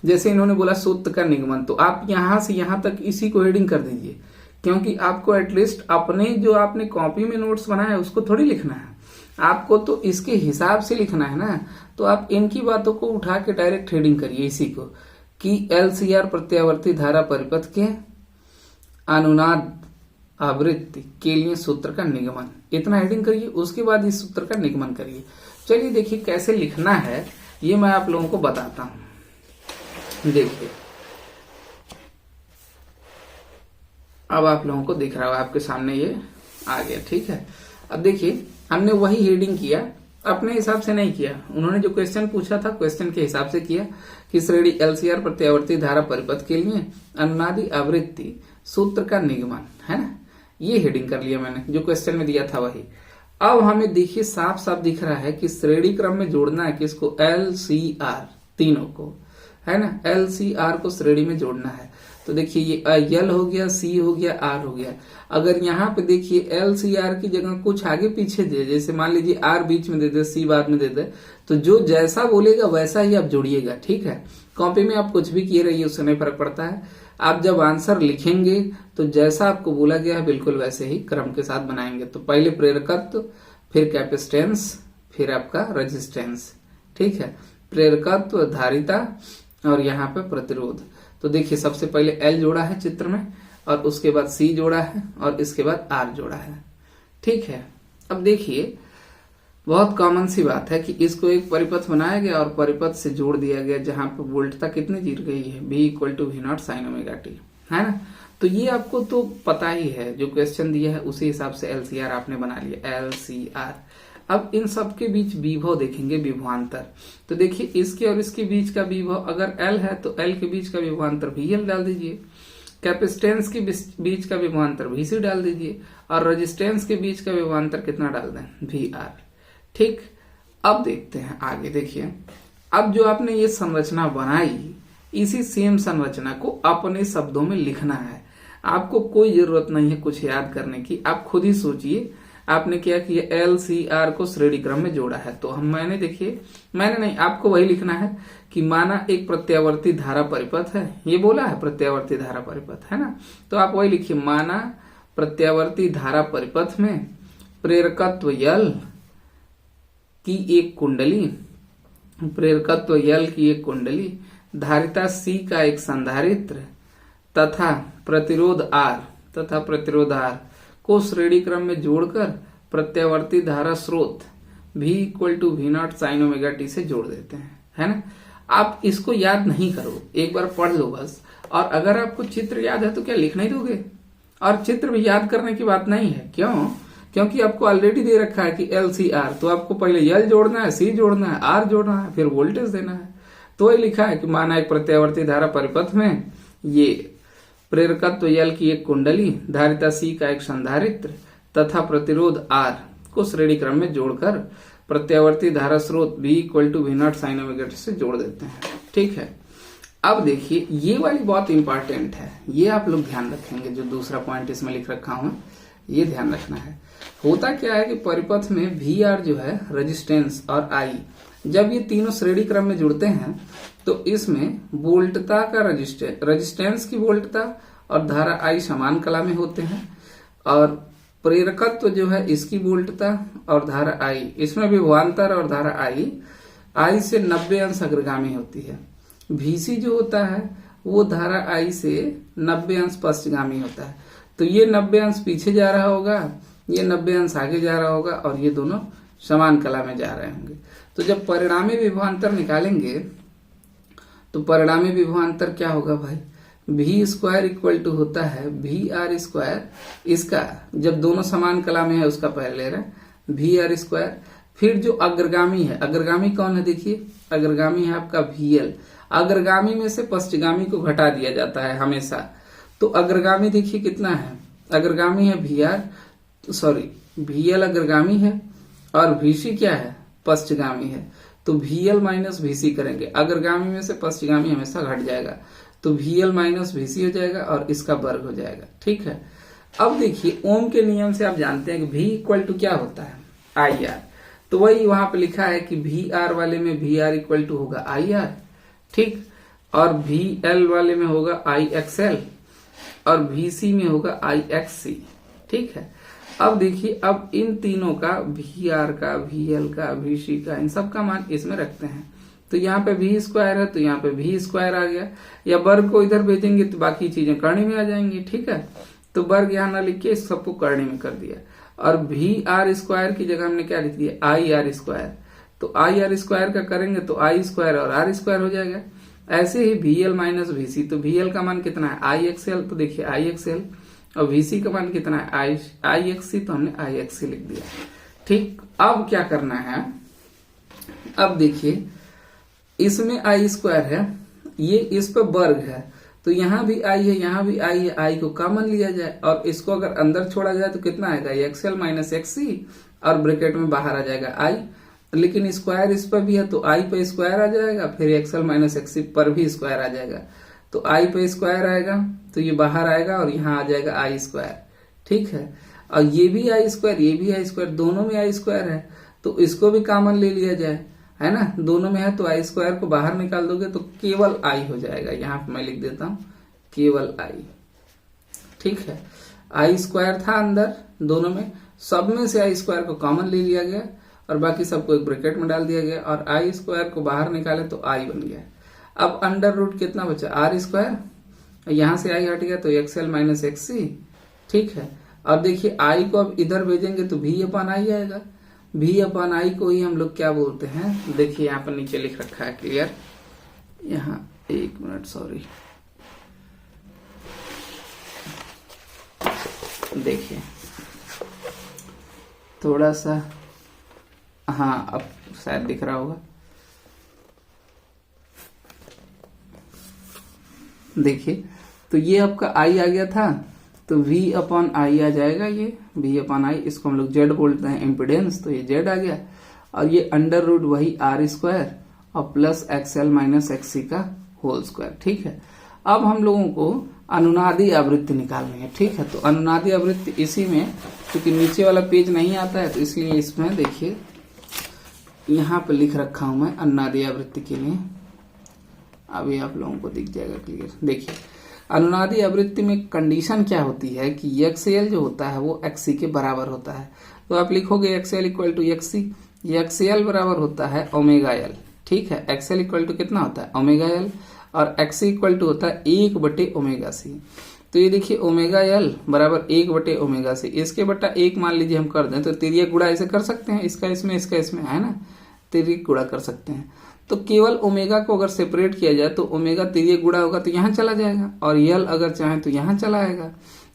जैसे इन्होंने बोला सूत्र का निगमन, तो आप यहां से यहां तक इसी को हेडिंग कर दीजिए, क्योंकि आपको एटलीस्ट अपने जो आपने कॉपी में नोट्स बनाया है उसको थोड़ी लिखना है, आपको तो इसके हिसाब से लिखना है ना। तो आप इनकी बातों को उठा के डायरेक्ट हेडिंग करिए इसी को, कि LCR प्रत्यावर्ती धारा परिपथ के अनुनाद आवृत्ति के लिए सूत्र का निगमन, इतना हेडिंग करिए, उसके बाद इस सूत्र का निगमन करिए। चलिए देखिए कैसे लिखना है ये मैं आप लोगों को बताता हूं। देखिए अब आप लोगों को दिख रहा होगा, आपके सामने ये आ गया। ठीक है, अब देखिए हमने वही हेडिंग किया, अपने हिसाब से नहीं किया, उन्होंने जो क्वेश्चन पूछा था क्वेश्चन के हिसाब से किया कि श्रेणी LCR प्रत्यावर्ती धारा परिपथ के लिए अनुनादी आवृत्ति सूत्र का निगमन, है ना, ये हेडिंग कर लिया मैंने, जो क्वेश्चन में दिया था वही। अब हमें देखिए साफ साफ दिख रहा है कि श्रेणी क्रम में जोड़ना है किसको, LCR तीनों को, है ना, LCR को श्रेणी में जोड़ना है। तो देखिए ये L हो गया, C हो गया, R हो गया। अगर यहाँ पे देखिए LCR की जगह कुछ आगे पीछे दे, जैसे मान लीजिए R बीच में दे दे, C बाद में दे दे, तो जो जैसा बोलेगा वैसा ही आप जोड़िएगा। ठीक है, कॉपी में आप कुछ भी किए रहिए, उससे नहीं फर्क पड़ता है। आप जब आंसर लिखेंगे तो जैसा आपको बोला गया है बिल्कुल वैसे ही क्रम के साथ बनाएंगे। तो पहले प्रेरकत्व, फिर कैपेसिटेंस, फिर आपका रेजिस्टेंस। ठीक है, प्रेरकत्व, धारिता और यहाँ पे प्रतिरोध। तो देखिए सबसे पहले L जोड़ा है चित्र में, और उसके बाद C जोड़ा है, और इसके बाद R जोड़ा है। ठीक है, अब देखिए बहुत कॉमन सी बात है कि इसको एक परिपथ बनाया गया और परिपथ से जोड़ दिया गया, जहां पर वोल्टता कितनी गिर गई है, V = V0 sin ωt, है ना। तो ये आपको तो पता ही है, जो क्वेश्चन दिया है उसी हिसाब से LCR आपने बना लिया, LCR। अब इन सब के बीच विभव देखेंगे, विभवांतर। तो देखिए इसके और इसके बीच का विभव अगर L है तो L के बीच का विभवांतर VL डाल दीजिए, कैपेसिटेंस के बीच का विभवांतर VC डाल दीजिए, और रेजिस्टेंस के बीच का विभवांतर कितना डाल दें, VR। ठीक, अब देखते हैं आगे। देखिए अब जो आपने ये संरचना बनाई, इसी सेम संरचना को अपने शब्दों में लिखना है। आपको कोई जरूरत नहीं है कुछ याद करने की, आप खुद ही सोचिए। आपने क्या किया, LCR को श्रेणी क्रम में जोड़ा है। तो मैंने नहीं, आपको वही लिखना है कि माना एक प्रत्यावर्ती धारा परिपथ है, ये बोला है प्रत्यावर्ती धारा परिपथ है ना, तो आप वही लिखिए, माना प्रत्यावर्ती धारा परिपथ में प्रेरकत्व L की एक कुंडली, धारिता C का एक संधारित्र तथा प्रतिरोध R को श्रेणी क्रम में जोड़कर प्रत्यावर्ती धारा स्रोत V = V0 sin ωt से जोड़ देते हैं, है ना। आप इसको याद नहीं करो, एक बार पढ़ लो बस। और अगर आपको चित्र याद है तो क्या लिख नहीं दोगे? और चित्र भी याद करने की बात नहीं है, क्यों? क्योंकि आपको ऑलरेडी दे रखा है कि LCR, तो आपको पहले L जोड़ना है, C जोड़ना है, R जोड़ना है, फिर वोल्टेज देना है। तो ये लिखा है कि माना एक प्रत्यावर्ती धारा परिपथ में ये प्रेरकत्व L की एक कुंडली, धारिता C का एक संधारित्र तथा प्रतिरोध R को श्रेणी क्रम में जोड़कर प्रत्यावर्ती धारा स्रोत V = V0 sin ωt से जोड़ देते हैं। ठीक है, अब देखिए ये वाली बहुत इंपॉर्टेंट है, ये आप लोग ध्यान रखेंगे। जो दूसरा पॉइंट इसमें लिख रखा हूं ये ध्यान रखना है। होता क्या है कि परिपथ में VR जो है, रेजिस्टेंस और I, जब ये तीनों श्रेणी क्रम में जुड़ते हैं तो इसमें वोल्टता का रेजिस्टेंस की वोल्टता और धारा I समान कला में होते हैं, और प्रेरकत्व जो है इसकी वोल्टता और धारा I, इसमें विभवांतर और धारा I से 90 अंश अग्रगामी होती है। VC जो होता है वो धारा I से 90 अंश पश्चगामी होता है। तो ये 90 अंश पीछे जा रहा होगा, ये 90 अंश आगे जा रहा होगा, और ये दोनों समान कला में जा रहे होंगे। तो जब परिणामी विभवांतर निकालेंगे तो परिणामी विभवांतर क्या होगा भाई, V² होता है VR², इसका जब दोनों समान कला में है उसका पहले ले रहे हैं VR²। फिर जो अग्रगामी है, अग्रगामी कौन है, देखिए अग्रगामी है आपका VL। अग्रगामी में से पश्चगामी को घटा दिया जाता है हमेशा। तो अग्रगामी देखिए कितना है, अग्रगामी है VL अग्रगामी है, और VC क्या है, पश्चगामी है। तो VL - VC करेंगे, अग्रगामी में से पश्चगामी हमेशा घट जाएगा, तो VL - VC हो जाएगा और इसका वर्ग हो जाएगा। ठीक है, अब देखिए ओम के नियम से आप जानते हैं कि V = क्या होता है, IR। तो वही वहां पे लिखा है कि VR वाले में VR = होगा IR, ठीक, और VL वाले में होगा IXL, और VC में होगा IXC। ठीक है, अब देखिए अब इन तीनों का, VR का, VL का, VC का, इन सब का मान इसमें रखते हैं। तो यहाँ पे V² है तो यहाँ पे V² आ गया, या वर्ग को इधर भेजेंगे तो बाकी चीजें करणी में आ जाएंगी। ठीक है, तो वर्ग यहाँ ना लिख के इस सबको करणी में कर दिया, और VR² की जगह हमने क्या लिख दिया, IR²। तो IR² का करेंगे तो I² और R² हो जाएगा। ऐसे ही VL - VC, तो VL का मान कितना है, IXL, तो देखिए IXL, और VC का मान कितना है, IXC, तो हमने IXC लिख दिया। ठीक, अब क्या करना है, अब देखिए इसमें I² है, ये इस पर वर्ग है, तो यहाँ भी I है, यहाँ भी I है, I को कॉमन लिया जाए, और इसको अगर अंदर छोड़ा जाए तो कितना आएगा, XL - XC, और ब्रैकेट में बाहर आ जाएगा I। लेकिन स्क्वायर इस पर भी है तो I पे स्क्वायर आ जाएगा, फिर XL - XC पर भी स्क्वायर आ जाएगा, तो I पे स्क्वायर आएगा तो ये बाहर आएगा और यहाँ आ जाएगा I²। ठीक है, और ये भी I², ये भी I², दोनों में I² है, तो इसको भी कॉमन ले लिया जाए, है ना, दोनों में है तो I² को बाहर निकाल दोगे तो केवल I हो जाएगा। यहाँ पे मैं लिख देता हूँ केवल I। ठीक है, I² था अंदर दोनों में, सब में से I² को कॉमन ले लिया गया और बाकी सबको एक ब्रैकेट में डाल दिया गया, और I² को बाहर निकाले तो I बन गया। अब अंडर रूट कितना बचा, R², यहाँ से I हट गया तो XL - XC। ठीक है, अब देखिए I को अब इधर भेजेंगे तो V/I आएगा। V/I को ही हम लोग क्या बोलते हैं, देखिए यहाँ पर नीचे लिख रखा है क्लियर, यहाँ एक मिनट, सॉरी, देखिए थोड़ा सा हाँ अब शायद दिख रहा होगा, देखिए तो ये आपका आई आ गया था, तो V अपॉन आई आ जाएगा, ये V अपॉन आई, इसको हम लोग Z बोलते हैं इम्पिडेंस, तो ये Z आ गया, और ये अंडर रूट वही R स्क्वायर और प्लस XL माइनस XC का होल स्क्वायर। ठीक है, अब हम लोगों को अनुनादी आवृत्ति निकालनी है। ठीक है, तो अनुनादी आवृत्ति इसी में, क्योंकि नीचे वाला पेज नहीं आता है तो इसलिए इसमें देखिए यहाँ पे लिख रखा हूं मैं अनुनादी आवृत्ति के लिए, अभी आप लोगों को दिख जाएगा क्लियर। देखिए अनुनादी आवृत्ति में कंडीशन क्या होती है कि XL जो होता है वो XC के बराबर होता है, तो आप लिखोगे XL equal to XC, XL बराबर होता है ओमेगा L। ठीक है, XL इक्वल टू कितना होता है ओमेगा L, और XC इक्वल टू होता है 1/ओमेगा C। तो ये देखिए ओमेगा L बराबर 1/ओमेगा C, इसके बटा 1 मान लीजिए हम कर दें तो तिर्यक गुणा ऐसे कर सकते हैं, इसका इसमें इसका इसमें, है ना, तिर्यक गुणा कर सकते हैं। तो केवल ओमेगा को अगर सेपरेट किया जाए तो ओमेगा तिर्यक गुणा होगा तो यहाँ चला जाएगा, और L अगर चाहे तो यहाँ चला आएगा,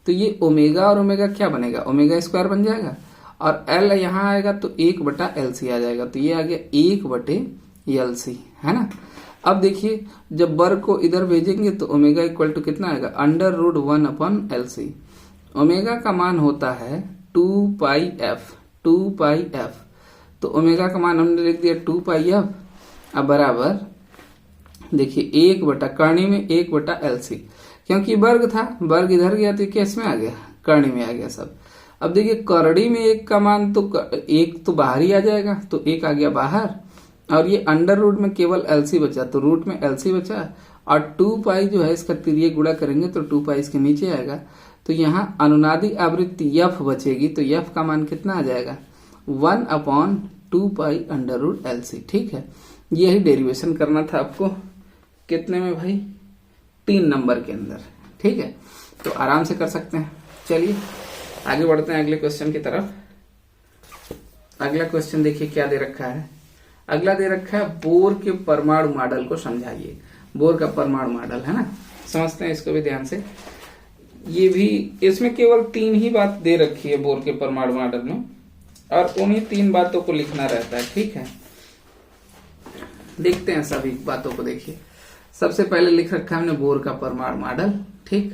तो ये ओमेगा और ओमेगा क्या बनेगा, ओमेगा स्क्वायर बन जाएगा, और L यहाँ आएगा तो 1/LC आ जाएगा, तो ये आ गया 1/LC, है ना। अब देखिए जब वर्ग को इधर भेजेंगे तो ओमेगा इक्वल टू कितना आएगा, अंडर रूट 1/LC। ओमेगा का मान होता है 2πf, तो ओमेगा का मान हमने लिख दिया 2πf, अब बराबर देखिए 1 करणी में 1/LC, क्योंकि वर्ग था, वर्ग इधर गया तो किस में आ गया, करणी में आ गया सब। अब देखिए करणी में 1 का मान तो 1 तो बाहर ही आ जाएगा, तो 1 आ गया बाहर, और ये अंडर रूट में केवल LC बचा, तो रूट में LC बचा, और 2π जो है इसका तिर्यक गुणा करेंगे तो 2π इसके नीचे आएगा, तो यहाँ अनुनादी आवृत्ति F बचेगी, तो F का मान कितना आ जाएगा 1/2π अंडर रूट LC। ठीक है, यही डेरिवेशन करना था आपको, कितने में भाई 3 नंबर के अंदर। ठीक है, तो आराम से कर सकते हैं। चलिए आगे बढ़ते हैं अगले क्वेश्चन की तरफ। अगला क्वेश्चन देखिए क्या दे रखा है, अगला दे रखा है बोर के परमाणु मॉडल को समझाइए। बोर का परमाणु मॉडल, है ना, समझते हैं इसको भी ध्यान से। ये भी इसमें केवल 3 ही बात दे रखी है बोर के परमाणु मॉडल में, और उन्हीं 3 बातों को लिखना रहता है। ठीक है, देखते हैं सभी बातों को। देखिए सबसे पहले लिख रखा है हमने बोर का परमाणु मॉडल। ठीक,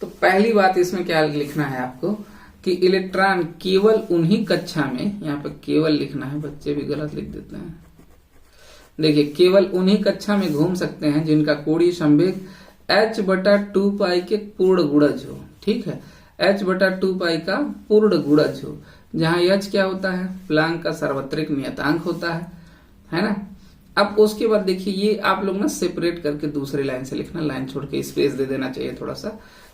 तो पहली बात इसमें क्या लिखना है आपको कि इलेक्ट्रॉन केवल उन्हीं कक्षा में, यहाँ पे केवल लिखना है, बच्चे भी गलत लिख देते हैं। देखिए केवल उन्हीं कक्षा में घूम सकते हैं जिनका कोणीय संवेग h/2π के पूर्ण गुणज हो। ठीक है, h/2π का पूर्ण गुणज हो, जहां h क्या होता है, प्लैंक का सार्वत्रिक नियतांक होता है ना। अब उसके बाद देखिए ये आप लोग ना सेपरेट करके दूसरी लाइन से लिखना, लाइन छोड़ के स्पेस दे देना चाहिए थोड़ा सा,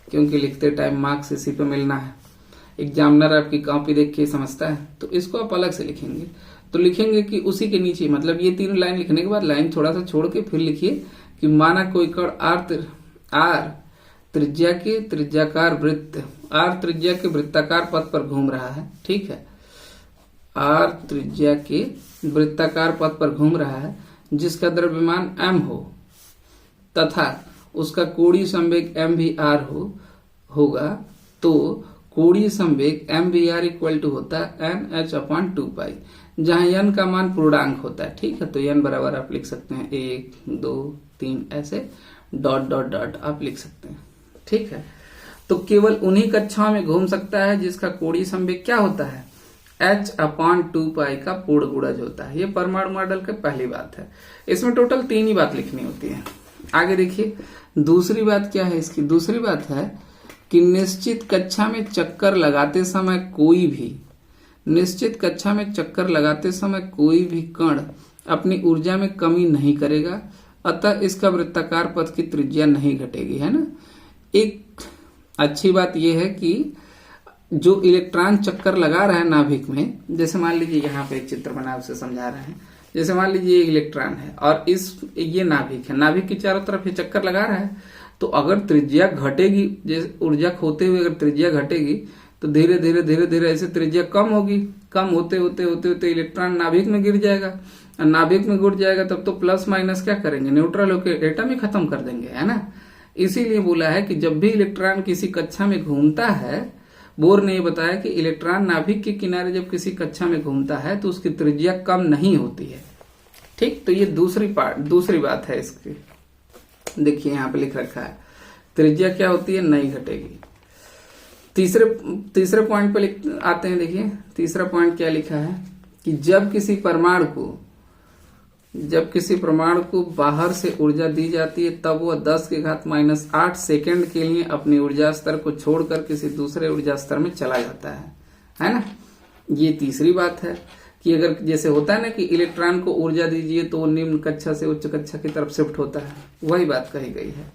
क्योंकि लिखते टाइम मार्क्स इसी पे मिलना है। एग्जामिनर आपकी कॉपी देख के समझता है, तो इसको आप अलग से लिखेंगे, तो लिखेंगे कि उसी के नीचे, मतलब ये 3 लाइन लिखने के बाद लाइन थोड़ा सा छोड़ के फिर लिखिए कि माना कोई कण R त्रिज्या के त्रिज्याकार वृत्त, R त्रिज्या के वृत्ताकार पथ पर घूम रहा है। ठीक है, R त्रिज्या के वृत्ताकार पथ पर घूम रहा है जिसका द्रव्यमान m हो तथा उसका कोणीय संवेग mvr होगा, तो कोणीय संवेग mvr इक्वल टू होता है nh/2π, जहां n का मान पूर्णांक होता है। ठीक है, तो n बराबर आप लिख सकते हैं 1 2 3 ऐसे डॉट डॉट डॉट आप लिख सकते हैं। ठीक है, तो केवल उन्हीं कक्षाओं में घूम सकता है जिसका कोणीय संवेग क्या होता है, h/2π का पूर्ण गुणज होता है। ये परमाणु मॉडल की पहली बात है। इसमें टोटल 3 ही बात लिखनी होती है। आगे देखिए दूसरी बात क्या है इसकी, दूसरी बात है कि निश्चित कक्षा में चक्कर लगाते समय कोई भी कण अपनी ऊर्जा में कमी नहीं करेगा, अतः इसका वृत्ताकार पथ की त्रिज्या नहीं घटेगी, है ना। एक अच्छी बात यह है कि जो इलेक्ट्रॉन चक्कर लगा रहा है नाभिक में, जैसे मान लीजिए यहाँ पे एक चित्र बना उसे समझा रहे हैं, जैसे मान लीजिए ये इलेक्ट्रॉन है और ये नाभिक है, नाभिक की चारों तरफ ये चक्कर लगा रहा है, तो अगर त्रिज्या घटेगी, जैसे ऊर्जा खोते हुए अगर त्रिज्या घटेगी तो धीरे धीरे धीरे धीरे ऐसे त्रिज्या कम होगी, कम होते होते होते होते इलेक्ट्रॉन नाभिक में गिर जाएगा, और नाभिक में गिर जाएगा तब तो प्लस माइनस क्या करेंगे, न्यूट्रल होकर एटम ही खत्म कर देंगे, है ना। इसीलिए बोला है कि जब भी इलेक्ट्रॉन किसी कक्षा में घूमता है बोर ने ये बताया कि इलेक्ट्रॉन नाभिक के किनारे जब किसी कक्षा में घूमता है तो उसकी त्रिज्या कम नहीं होती है। ठीक, तो ये दूसरी बात है इसकी। देखिए यहाँ पे लिख रखा है त्रिज्या क्या होती है, नहीं घटेगी। तीसरे पॉइंट पे आते हैं। देखिए तीसरा पॉइंट क्या लिखा है कि जब किसी परमाणु को बाहर से ऊर्जा दी जाती है तब वह 10⁻⁻8 सेकेंड के लिए अपनी ऊर्जा स्तर को छोड़कर किसी दूसरे ऊर्जा स्तर में चला जाता है ना। ये तीसरी बात है कि अगर जैसे होता है ना कि इलेक्ट्रॉन को ऊर्जा दीजिए तो वो निम्न कक्षा से उच्च कक्षा की तरफ शिफ्ट होता है, वही बात कही गई है।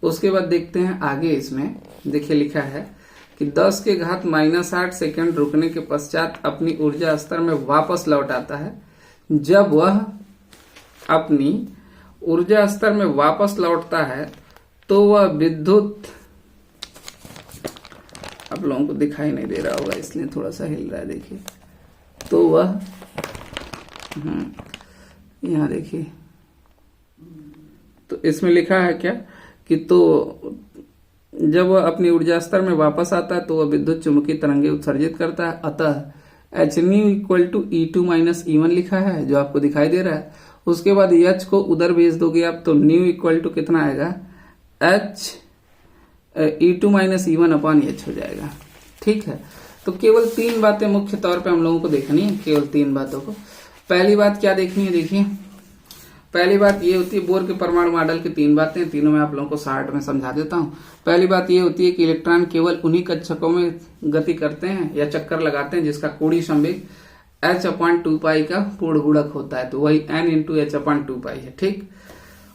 उसके बाद देखते हैं आगे। इसमें देखिए लिखा है कि 10⁻⁻8 सेकेंड रुकने के पश्चात अपनी ऊर्जा स्तर में वापस लौट आता है। जब वह अपनी ऊर्जा स्तर में वापस लौटता है तो वह विद्युत, आप लोगों को दिखाई नहीं दे रहा होगा इसलिए थोड़ा सा हिल रहा है, देखिए, तो वह यहाँ देखिए, तो इसमें लिखा है क्या कि तो जब वह अपनी ऊर्जा स्तर में वापस आता है तो वह विद्युत चुंबकीय तरंगे उत्सर्जित करता है। अतः hν = E2 - E1 लिखा है जो आपको दिखाई दे रहा है। उसके बाद H को उधर भेज दोगे आप तो ν = कितना आएगा, E2 - E1/H हो जाएगा। ठीक है, तो केवल 3 बातें मुख्य तौर पे हम लोगों को देखनी है, केवल 3 बातों को। पहली बात क्या देखनी है, देखिए पहली बात ये होती है बोर के परमाणु मॉडल की 3 बातें, तीनों मैं आप लोगों को शार्ट में समझा देता हूँ। पहली बात ये होती है कि इलेक्ट्रॉन केवल उन्हीं कक्षकों में गति करते हैं या चक्कर लगाते हैं जिसका कोणीय संवेग h/2π का पूर्ण गुणक होता है, तो वही n × h/2π है। ठीक,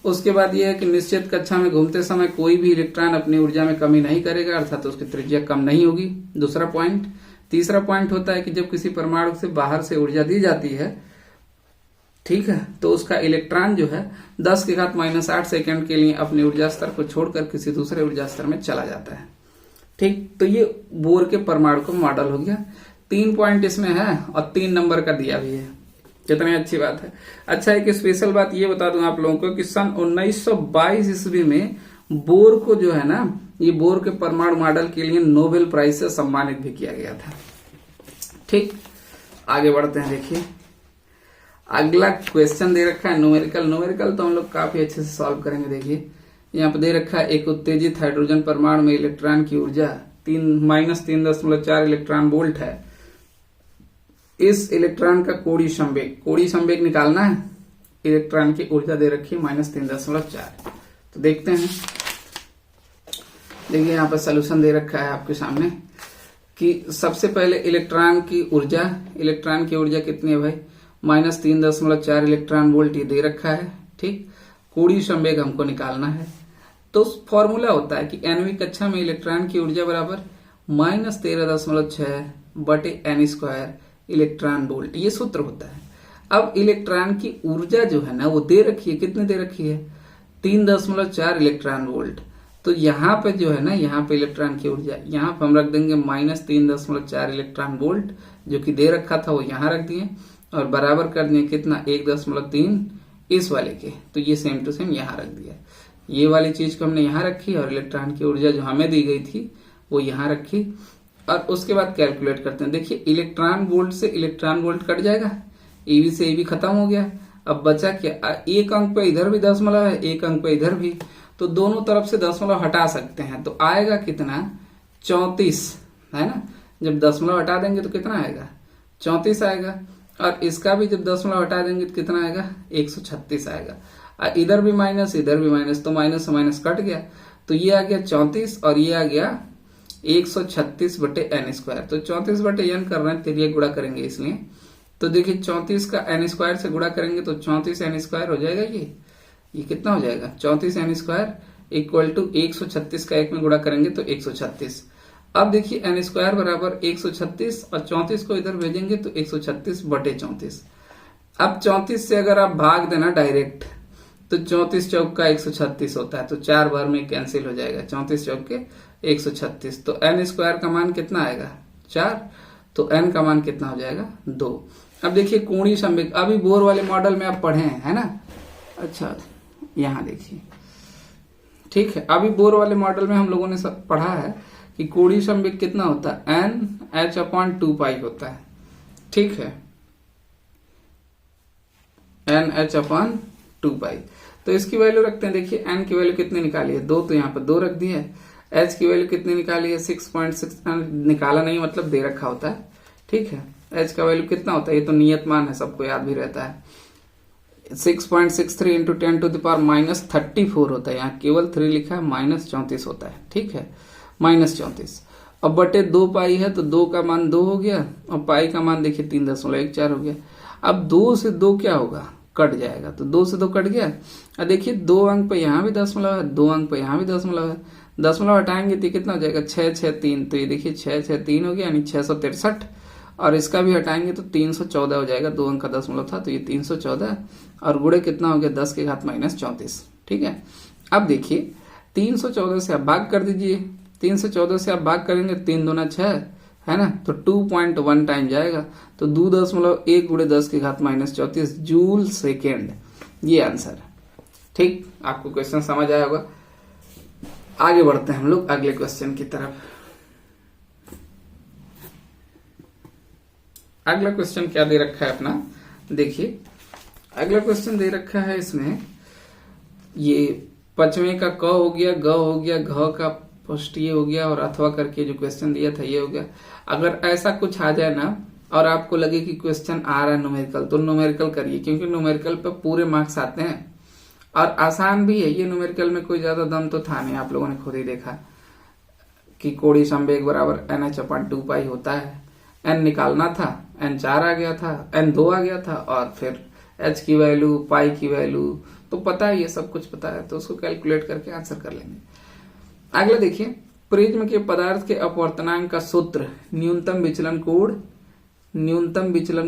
उसके बाद यह है कि निश्चित कक्षा में घूमते समय कोई भी इलेक्ट्रॉन अपनी ऊर्जा में कमी नहीं करेगा, अर्थात उसकी त्रिज्या कम नहीं होगी। दूसरा पॉइंट। तीसरा पॉइंट होता है कि जब किसी परमाणु से बाहर से ऊर्जा दी जाती है, ठीक है, तो उसका इलेक्ट्रॉन जो है 10⁻⁻8 सेकेंड के लिए अपनी ऊर्जा स्तर को छोड़कर किसी दूसरे ऊर्जा स्तर में चला जाता है। ठीक, तो ये बोर के परमाणु का मॉडल हो गया। 3 पॉइंट इसमें है और 3 नंबर का दिया भी है, कितनी अच्छी बात है। अच्छा, एक स्पेशल बात ये बता दूं आप लोगों को कि सन 1922 ईस्वी में बोर को जो है ना, ये बोर के परमाणु मॉडल के लिए नोबेल प्राइज से सम्मानित भी किया गया था। ठीक, आगे बढ़ते हैं। देखिए अगला क्वेश्चन दे रखा है न्यूमेरिकल तो हम लोग काफी अच्छे से सॉल्व करेंगे। देखिए यहाँ पे दे रखा है एक उत्तेजित हाइड्रोजन परमाणु में इलेक्ट्रॉन की ऊर्जा 3-3.4 इलेक्ट्रॉन वोल्ट है। इस इलेक्ट्रॉन का कोणीय संवेग निकालना है। इलेक्ट्रॉन की ऊर्जा दे रखी है -3.4। तो देखते हैं। देखिए यहाँ पर सोल्यूशन दे रखा है आपके सामने कि सबसे पहले इलेक्ट्रॉन की ऊर्जा कितनी है भाई, -3.4 इलेक्ट्रॉन वोल्ट ये दे रखा है। ठीक, कोणीय संवेग हमको निकालना है। तो फॉर्मूला होता है कि nवीं कक्षा में इलेक्ट्रॉन की ऊर्जा बराबर -13.6/n² इलेक्ट्रॉन वोल्ट, ये सूत्र होता है। अब इलेक्ट्रॉन की ऊर्जा जो है ना वो दे रखी है, कितनी दे रखी है, 3.4 इलेक्ट्रॉन वोल्ट। तो यहाँ पे जो है ना, यहाँ पे इलेक्ट्रॉन की ऊर्जा यहाँ पे हम रख देंगे -3.4 इलेक्ट्रॉन वोल्ट जो कि दे रखा था वो यहाँ रख दिए और बराबर कर दिए कितना 1.3 इस वाले के, तो ये सेम टू सेम यहाँ रख दिया। ये वाली चीज को हमने यहाँ रखी और इलेक्ट्रॉन की ऊर्जा जो हमें दी गई थी वो यहाँ रखी और उसके बाद कैलकुलेट करते हैं। देखिए इलेक्ट्रॉन वोल्ट से इलेक्ट्रॉन वोल्ट कट जाएगा, ईवी से ईवी खत्म हो गया। अब बचा क्या, एक अंक पे इधर भी दशमलव है, एक अंक पे इधर भी, तो दोनों तरफ से दशमलव हटा सकते हैं। तो आएगा कितना 34 है ना, जब दशमलव हटा देंगे तो कितना आएगा 34 आएगा। और इसका भी जब दशमलव हटा देंगे तो कितना आएगा 136 आएगा। इधर भी माइनस इधर भी माइनस, तो माइनस से माइनस कट गया, तो ये आ गया 34 और ये आ गया 136/n²। तो 34/n कर रहे हैं, तिरिया गुणा करेंगे इसलिए। तो देखिए 34 का n² से गुणा करेंगे तो 34n² हो जाएगा। ये कितना हो जाएगा 34n² = 136 का 1 में गुणा करेंगे तो 136। अब देखिए n² बराबर 136 और 34 को इधर भेजेंगे तो 136/34। अब 34 से अगर आप भाग देना डायरेक्ट तो 34 चौक का 136 होता है, तो 4 बार में कैंसिल हो जाएगा, 34 चौक के 136। तो n² का मान कितना आएगा 4, तो n का मान कितना हो जाएगा 2। अब देखिए कोणीय संवेग अभी बोर वाले मॉडल में आप पढ़े हैं, है ना। अच्छा यहाँ देखिए, ठीक है, अभी बोर वाले मॉडल में हम लोगों ने सब पढ़ा है कि कोणीय संवेग कितना होता है, NH/2 होता है। ठीक है, NH/2। तो इसकी वैल्यू रखते हैं। देखिए n की वैल्यू कितनी निकाली है, 2, तो यहाँ पर 2 रख दी है। h की वैल्यू कितनी निकाली है, 6.6। निकाला नहीं मतलब दे रखा होता है। ठीक है, h का वैल्यू कितना होता है, ये तो नियत मान है, सबको याद भी रहता है। 6.63 इंटू 10⁻34 होता है। यहाँ केवल 3 लिखा है, -34 होता है। ठीक है, -34। अब बटे 2 पाई है, तो 2 का मान 2 हो गया और पाई का मान देखिए 3.14 हो गया। अब 2 से 2 क्या होगा, कट जाएगा, तो 2 से 2 कट गया। अब देखिए 2 अंक पे यहाँ भी दशमलव है, 2 अंक पे यहाँ भी दशमलव है। दशमलव हटाएंगे तो कितना हो जाएगा, 6, 6, 3। तो ये देखिए 6, 6, 3 हो गया, यानी 663। और इसका भी हटाएंगे तो 314 हो जाएगा। 2 अंक का दशमलव था, तो ये 314 और गुणे कितना हो गया, 10 की घात -34। ठीक है, अब देखिए 314 से आप भाग कर दीजिए। 314 से आप भाग करेंगे, 3 दूना 6 है ना, तो 2.1 टाइम जाएगा। तो 2.1 गुणे 10 की घात -34 जूल सेकेंड, ये आंसर है। ठीक, आपको क्वेश्चन समझ आया होगा। आगे बढ़ते हैं हम लोग अगले क्वेश्चन की तरफ। अगला क्वेश्चन क्या दे रखा है अपना, देखिए अगला क्वेश्चन दे रखा है इसमें, ये 5वें का क हो गया, ग हो गया, घ का पुष्टि हो गया और अथवा करके जो क्वेश्चन दिया था ये हो गया। अगर ऐसा कुछ आ जाए ना और आपको लगे कि क्वेश्चन आ रहा है न्यूमेरिकल, तो न्यूमेरिकल करिए, क्योंकि न्यूमेरिकल पे पूरे मार्क्स आते हैं और आसान भी है। ये न्यूमेरिकल में कोई ज्यादा दम तो था नहीं, आप लोगों ने खुद ही देखा कि कोणीय संवेग बराबर NH/2 होता है। n निकालना था, n 4 आ गया था, n 2 आ गया था और फिर h की वैल्यू, पाई की वैल्यू तो पता है, ये सब कुछ पता है, तो उसको कैलकुलेट करके आंसर कर लेंगे। अगला देखिए, प्रिज्म के पदार्थ के अपवर्तनांक का सूत्र न्यूनतम विचलन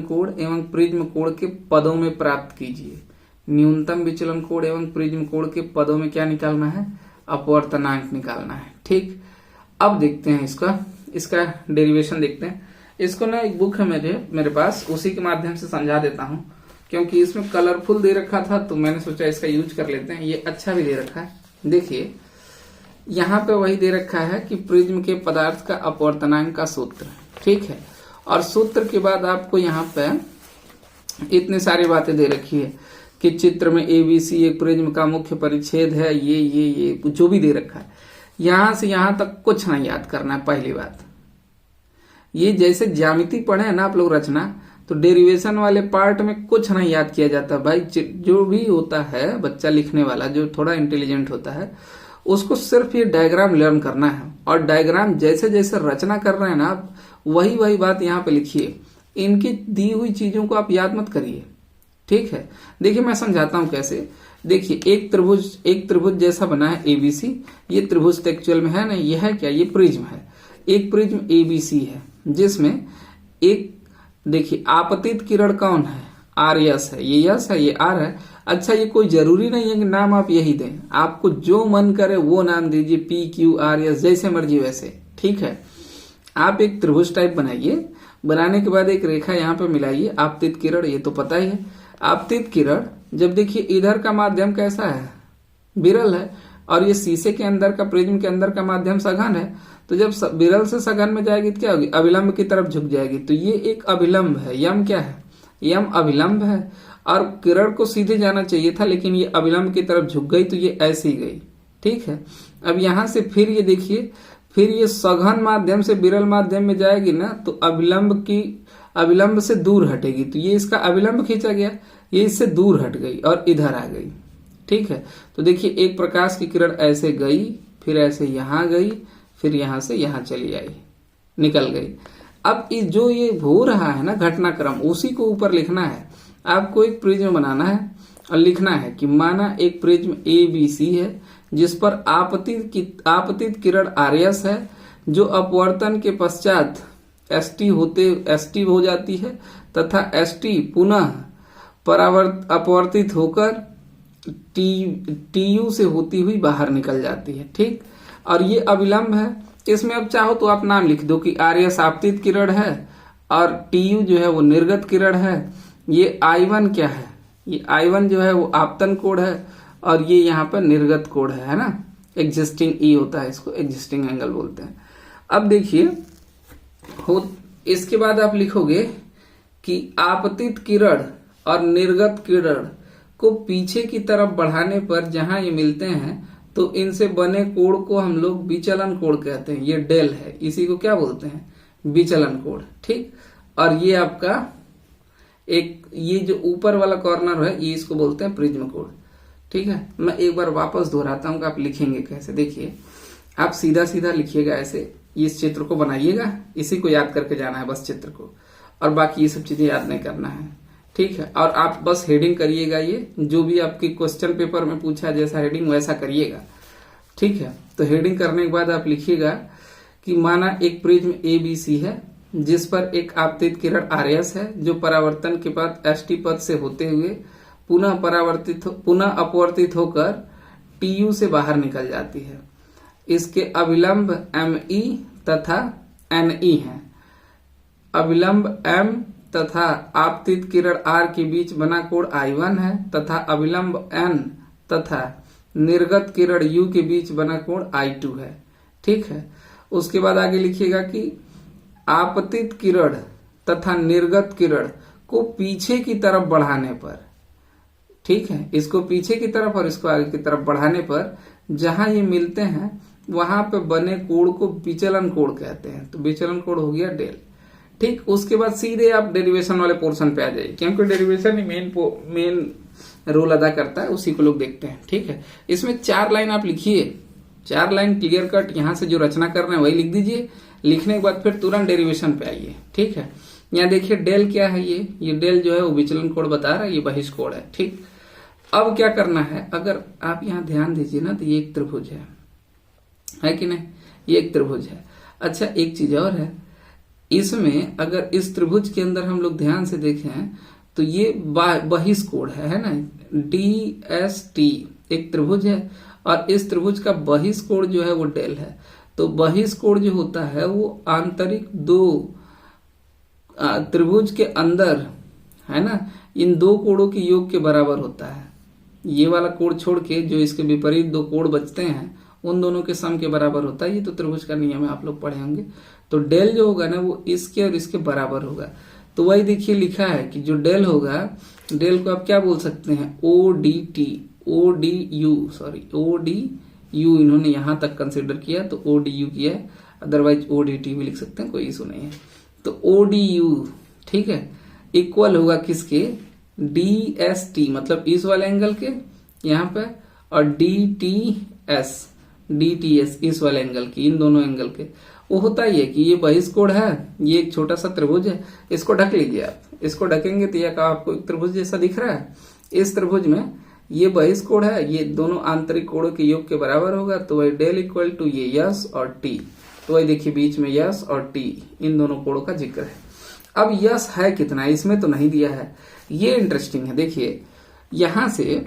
कोण एवं प्रिज्म कोण के पदों में प्राप्त कीजिए। न्यूनतम विचलन कोण एवं प्रिज्म कोण के पदों में क्या निकालना है, अपवर्तनांक निकालना है। ठीक, अब देखते हैं इसका डेरिवेशन देखते हैं। इसको ना एक बुक है मेरे पास, उसी के माध्यम से समझा देता हूं, क्योंकि इसमें कलरफुल दे रखा था तो मैंने सोचा इसका यूज कर लेते हैं। ये अच्छा भी दे रखा है। देखिए यहाँ पे वही दे रखा है कि प्रिज्म के पदार्थ का अपवर्तनांक का सूत्र। ठीक है, और सूत्र के बाद आपको यहाँ पे इतनी सारी बातें दे रखी है कि चित्र में ABC एक प्रिज्म का मुख्य परिच्छेद है, ये जो भी दे रखा है। यहां से यहां तक कुछ नहीं याद करना है। पहली बात, ये जैसे ज्यामिति पढ़े है ना आप लोग रचना, तो डेरिवेशन वाले पार्ट में कुछ नहीं याद किया जाता भाई। जो भी होता है बच्चा लिखने वाला, जो थोड़ा इंटेलिजेंट होता है, उसको सिर्फ ये डायग्राम लर्न करना है। और डायग्राम जैसे जैसे रचना कर रहे हैं ना आप, वही बात यहाँ पे लिखिए। इनकी दी हुई चीजों को आप याद मत करिए। ठीक है, देखिए मैं समझाता हूं कैसे। देखिए एक त्रिभुज जैसा बना है ABC। ये त्रिभुज एक्चुअल में है नहीं, ये है क्या, ये प्रिज्म है। एक प्रिज्म ABC है जिसमें एक, देखिए आपतित किरण कौन है, R यस है, ये यस है, ये R है। अच्छा, ये कोई जरूरी नहीं है कि नाम आप यही दें, आपको जो मन करे वो नाम दीजिए, PQRS जैसे मर्जी वैसे। ठीक है, आप एक त्रिभुज टाइप बनाइए, बनाने के बाद एक रेखा यहाँ पे मिलाइए, आपतित किरण, ये तो पता ही है। आपतित किरण जब देखिए इधर का माध्यम कैसा है, विरल है, और ये शीशे के अंदर का, प्रिज्म के अंदर का माध्यम सघन है, तो जब विरल से सघन में जाएगी तो क्या होगी, अभिलंब की तरफ झुक जाएगी। तो ये एक अभिलंब है, यम क्या है, यम अभिलंब है। और किरण को सीधे जाना चाहिए था, लेकिन ये अभिलंब की तरफ झुक गई, तो ये ऐसे ही गई। ठीक है, अब यहां से फिर ये देखिए, फिर ये सघन माध्यम से विरल माध्यम में जाएगी ना, तो अभिलंब से दूर हटेगी, तो ये इसका अभिलंब खींचा गया, ये इससे दूर हट गई और इधर आ गई। ठीक है, तो देखिए एक प्रकाश की किरण ऐसे गई, फिर ऐसे यहां गई, फिर यहां से यहां चली आई, निकल गई। अब जो ये हो रहा है ना घटनाक्रम, उसी को ऊपर लिखना है। आपको एक प्रिज्म बनाना है और लिखना है कि माना एक प्रिज्म ABC है जिस पर आपतित किरण RS है, जो अपवर्तन के पश्चात ST हो जाती है तथा ST पुनः अपवर्तित होकर TU से होती हुई बाहर निकल जाती है। ठीक, और ये अभिलंब है। इसमें अब चाहो तो आप नाम लिख दो कि RS आपतित किरण है और TU जो है वो निर्गत किरण है। ये I1 क्या है, ये I1 जो है वो आपतन कोण है और ये यहाँ पर निर्गत कोण है ना, एग्जिस्टिंग E होता है, इसको एग्जिस्टिंग एंगल बोलते हैं। अब देखिए इसके बाद आप लिखोगे कि आपतित किरण और निर्गत किरण को पीछे की तरफ बढ़ाने पर जहां ये मिलते हैं तो इनसे बने कोण को हम लोग विचलन कोण कहते हैं। ये डेल है, इसी को क्या बोलते हैं? विचलन कोण। ठीक, और ये आपका ये जो ऊपर वाला कॉर्नर है ये इसको बोलते हैं प्रिज्म कोण। ठीक है, मैं एक बार वापस दोहराता हूं कि आप लिखेंगे कैसे। देखिए आप सीधा सीधा लिखिएगा, ऐसे इस चित्र को बनाइएगा, इसी को याद करके जाना है बस चित्र को, और बाकी ये सब चीजें याद नहीं करना है। ठीक है, और आप बस हेडिंग करिएगा, ये जो भी आपकी क्वेश्चन पेपर में पूछा जैसा हेडिंग वैसा करिएगा। ठीक है, तो हेडिंग करने के बाद आप लिखिएगा कि माना एक प्रिज्म ABC है जिस पर एक आपतित किरण RS है जो परावर्तन के बाद ST पथ से होते हुए पुनः अपवर्तित होकर TU से बाहर निकल जाती है। इसके अविलंब ME तथा NE है। अविलंब M तथा आपतित किरण R के बीच बना कोण I1 है तथा अविलंब N तथा निर्गत किरण U के बीच बना कोण I2 है। ठीक है, उसके बाद आगे लिखिएगा कि आपतित किरण तथा निर्गत किरण को पीछे की तरफ बढ़ाने पर, ठीक है, इसको पीछे की तरफ और इसको आगे की तरफ बढ़ाने पर जहां ये मिलते हैं वहां पे बने कोण को विचलन कोण कहते हैं। तो विचलन कोण हो गया डेल। ठीक, उसके बाद सीधे आप डेरिवेशन वाले पोर्शन पे आ जाइए, क्योंकि डेरिवेशन ही मेन रोल अदा करता है, उसी को लोग देखते हैं। ठीक है, इसमें 4 लाइन आप लिखिए, 4 लाइन क्लियर कट यहां से जो रचना कर रहे हैं वही लिख दीजिए। लिखने के बाद फिर तुरंत डेरिवेशन पे आइए। ठीक है, यहाँ देखिए डेल क्या है, ये डेल जो है वो विचलन कोण बता रहा है, ये बहिष्कोण है। ठीक, अब क्या करना है, अगर आप यहाँ ध्यान दीजिए ना तो ये एक त्रिभुज है कि नहीं? ये एक त्रिभुज है। अच्छा, एक चीज और है, इसमें अगर इस त्रिभुज के अंदर हम लोग ध्यान से देखें तो ये बहिष्कोण है ना, DST एक त्रिभुज है और इस त्रिभुज का बहिष्कोण जो है वो डेल है। तो बहिष्कोण जो होता है वो आंतरिक दो त्रिभुज के अंदर है ना, इन दो कोणों के योग के बराबर होता है। ये वाला कोण छोड़ के जो इसके विपरीत दो कोण बचते हैं उन दोनों के सम के बराबर होता है। ये तो त्रिभुज का नियम है, आप लोग पढ़े होंगे। तो डेल जो होगा ना वो इसके और इसके बराबर होगा। तो वही देखिए लिखा है कि जो डेल होगा, डेल को आप क्या बोल सकते हैं? ODU इन्होंने यहां तक कंसिडर किया तो ODU किया है, अदरवाइज ODT भी लिख सकते हैं, कोई इशू नहीं है। तो ODU ठीक है इक्वल होगा किसके? DST मतलब इस वाले एंगल के यहाँ पे, और DTS इस वाले एंगल की, इन दोनों एंगल के। वो होता ही है कि ये बहिष्कोण है, ये एक छोटा सा त्रिभुज है, इसको ढक लीजिए आप। इसको ढकेंगे तो यह आपको एक त्रिभुज जैसा दिख रहा है। इस त्रिभुज में ये बहिष्कोण है, ये दोनों आंतरिक कोणों के योग के बराबर होगा। तो वही डेल इक्वल टू ये यस और टी। तो वही देखिए बीच में यस और टी, इन दोनों कोणों का जिक्र है। अब यस है कितना, इसमें तो नहीं दिया है। ये इंटरेस्टिंग है। देखिए यहां से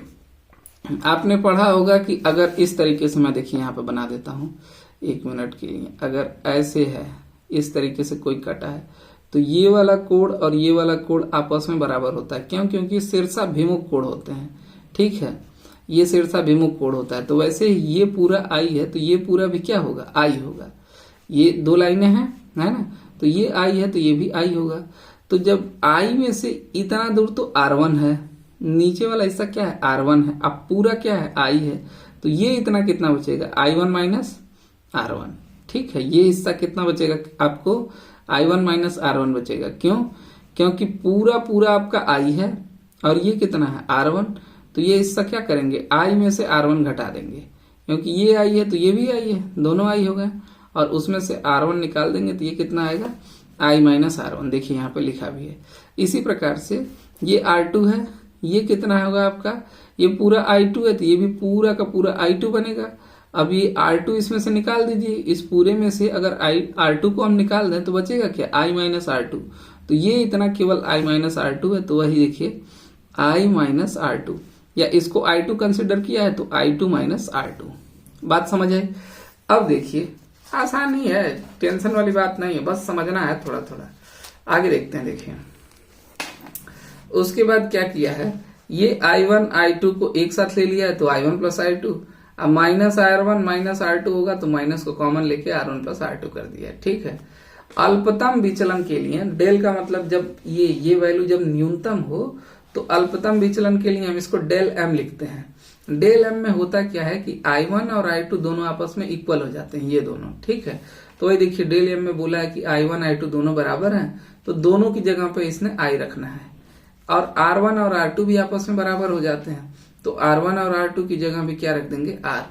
आपने पढ़ा होगा कि अगर इस तरीके से, मैं देखिए यहां पे बना देता हूं 1 मिनट के लिए, अगर ऐसे है इस तरीके से कोई कटा है तो ये वाला कोण और ये वाला कोण आपस में बराबर होता है। क्यों? क्योंकि शीर्षाभिमुख कोण होते हैं। ठीक है, ये शीर्षाभिमुख कोण होता है। तो वैसे ये पूरा आई है तो ये पूरा भी क्या होगा? आई होगा। ये 2 लाइनें हैं है ना, तो ये आई है तो ये भी आई होगा। तो जब आई में से इतना दूर तो R1 है, नीचे वाला हिस्सा क्या है? R1 है। अब पूरा क्या है? आई है। तो ये इतना कितना बचेगा? I1 minus R1। ठीक है, ये हिस्सा कितना बचेगा आपको? I1 माइनस R1 बचेगा। क्यों? क्योंकि पूरा पूरा आपका I है और ये कितना है? R1। तो ये हिस्सा क्या करेंगे? I में से R1 घटा देंगे, क्योंकि ये I है तो ये भी I है, दोनों I हो गए, और उसमें से R1 निकाल देंगे तो ये कितना आएगा? I minus R1। देखिए यहाँ पे लिखा भी है। इसी प्रकार से ये R2 है, ये कितना होगा आपका? ये पूरा I2 है तो ये भी पूरा का पूरा I2 बनेगा। अब ये R2 इसमें से निकाल दीजिए। इस पूरे में से अगर R2 को हम निकाल दें तो बचेगा क्या? I minus R2। तो ये इतना केवल I माइनस R2 है। तो वही देखिए I माइनस R2, या इसको I2 कंसिडर किया है तो I2 माइनस R2। बात समझ आई? अब देखिए आसान ही है, टेंशन वाली बात नहीं है, बस समझना है थोड़ा थोड़ा। आगे देखते हैं। देखिए उसके बाद क्या किया है, ये I1 I2 को एक साथ ले लिया है तो I1 प्लस I2, अब माइनस R1 माइनस R2 होगा तो माइनस को कॉमन लेके R1 प्लस R2 कर दिया। ठीक है, अल्पतम विचलन के लिए डेल का मतलब जब ये वैल्यू जब न्यूनतम हो तो अल्पतम विचलन के लिए हम इसको डेल m लिखते हैं। डेल m में होता क्या है कि I1 और I2 दोनों आपस में इक्वल हो जाते हैं, ये दोनों। ठीक है, तो वही देखिए डेल m में बोला है कि I1 I2 दोनों बराबर हैं, तो दोनों की जगह पे इसने I रखना है। और R1 और R2 भी आपस में बराबर हो जाते हैं, तो R1 और R2 की जगह भी क्या रख देंगे, R।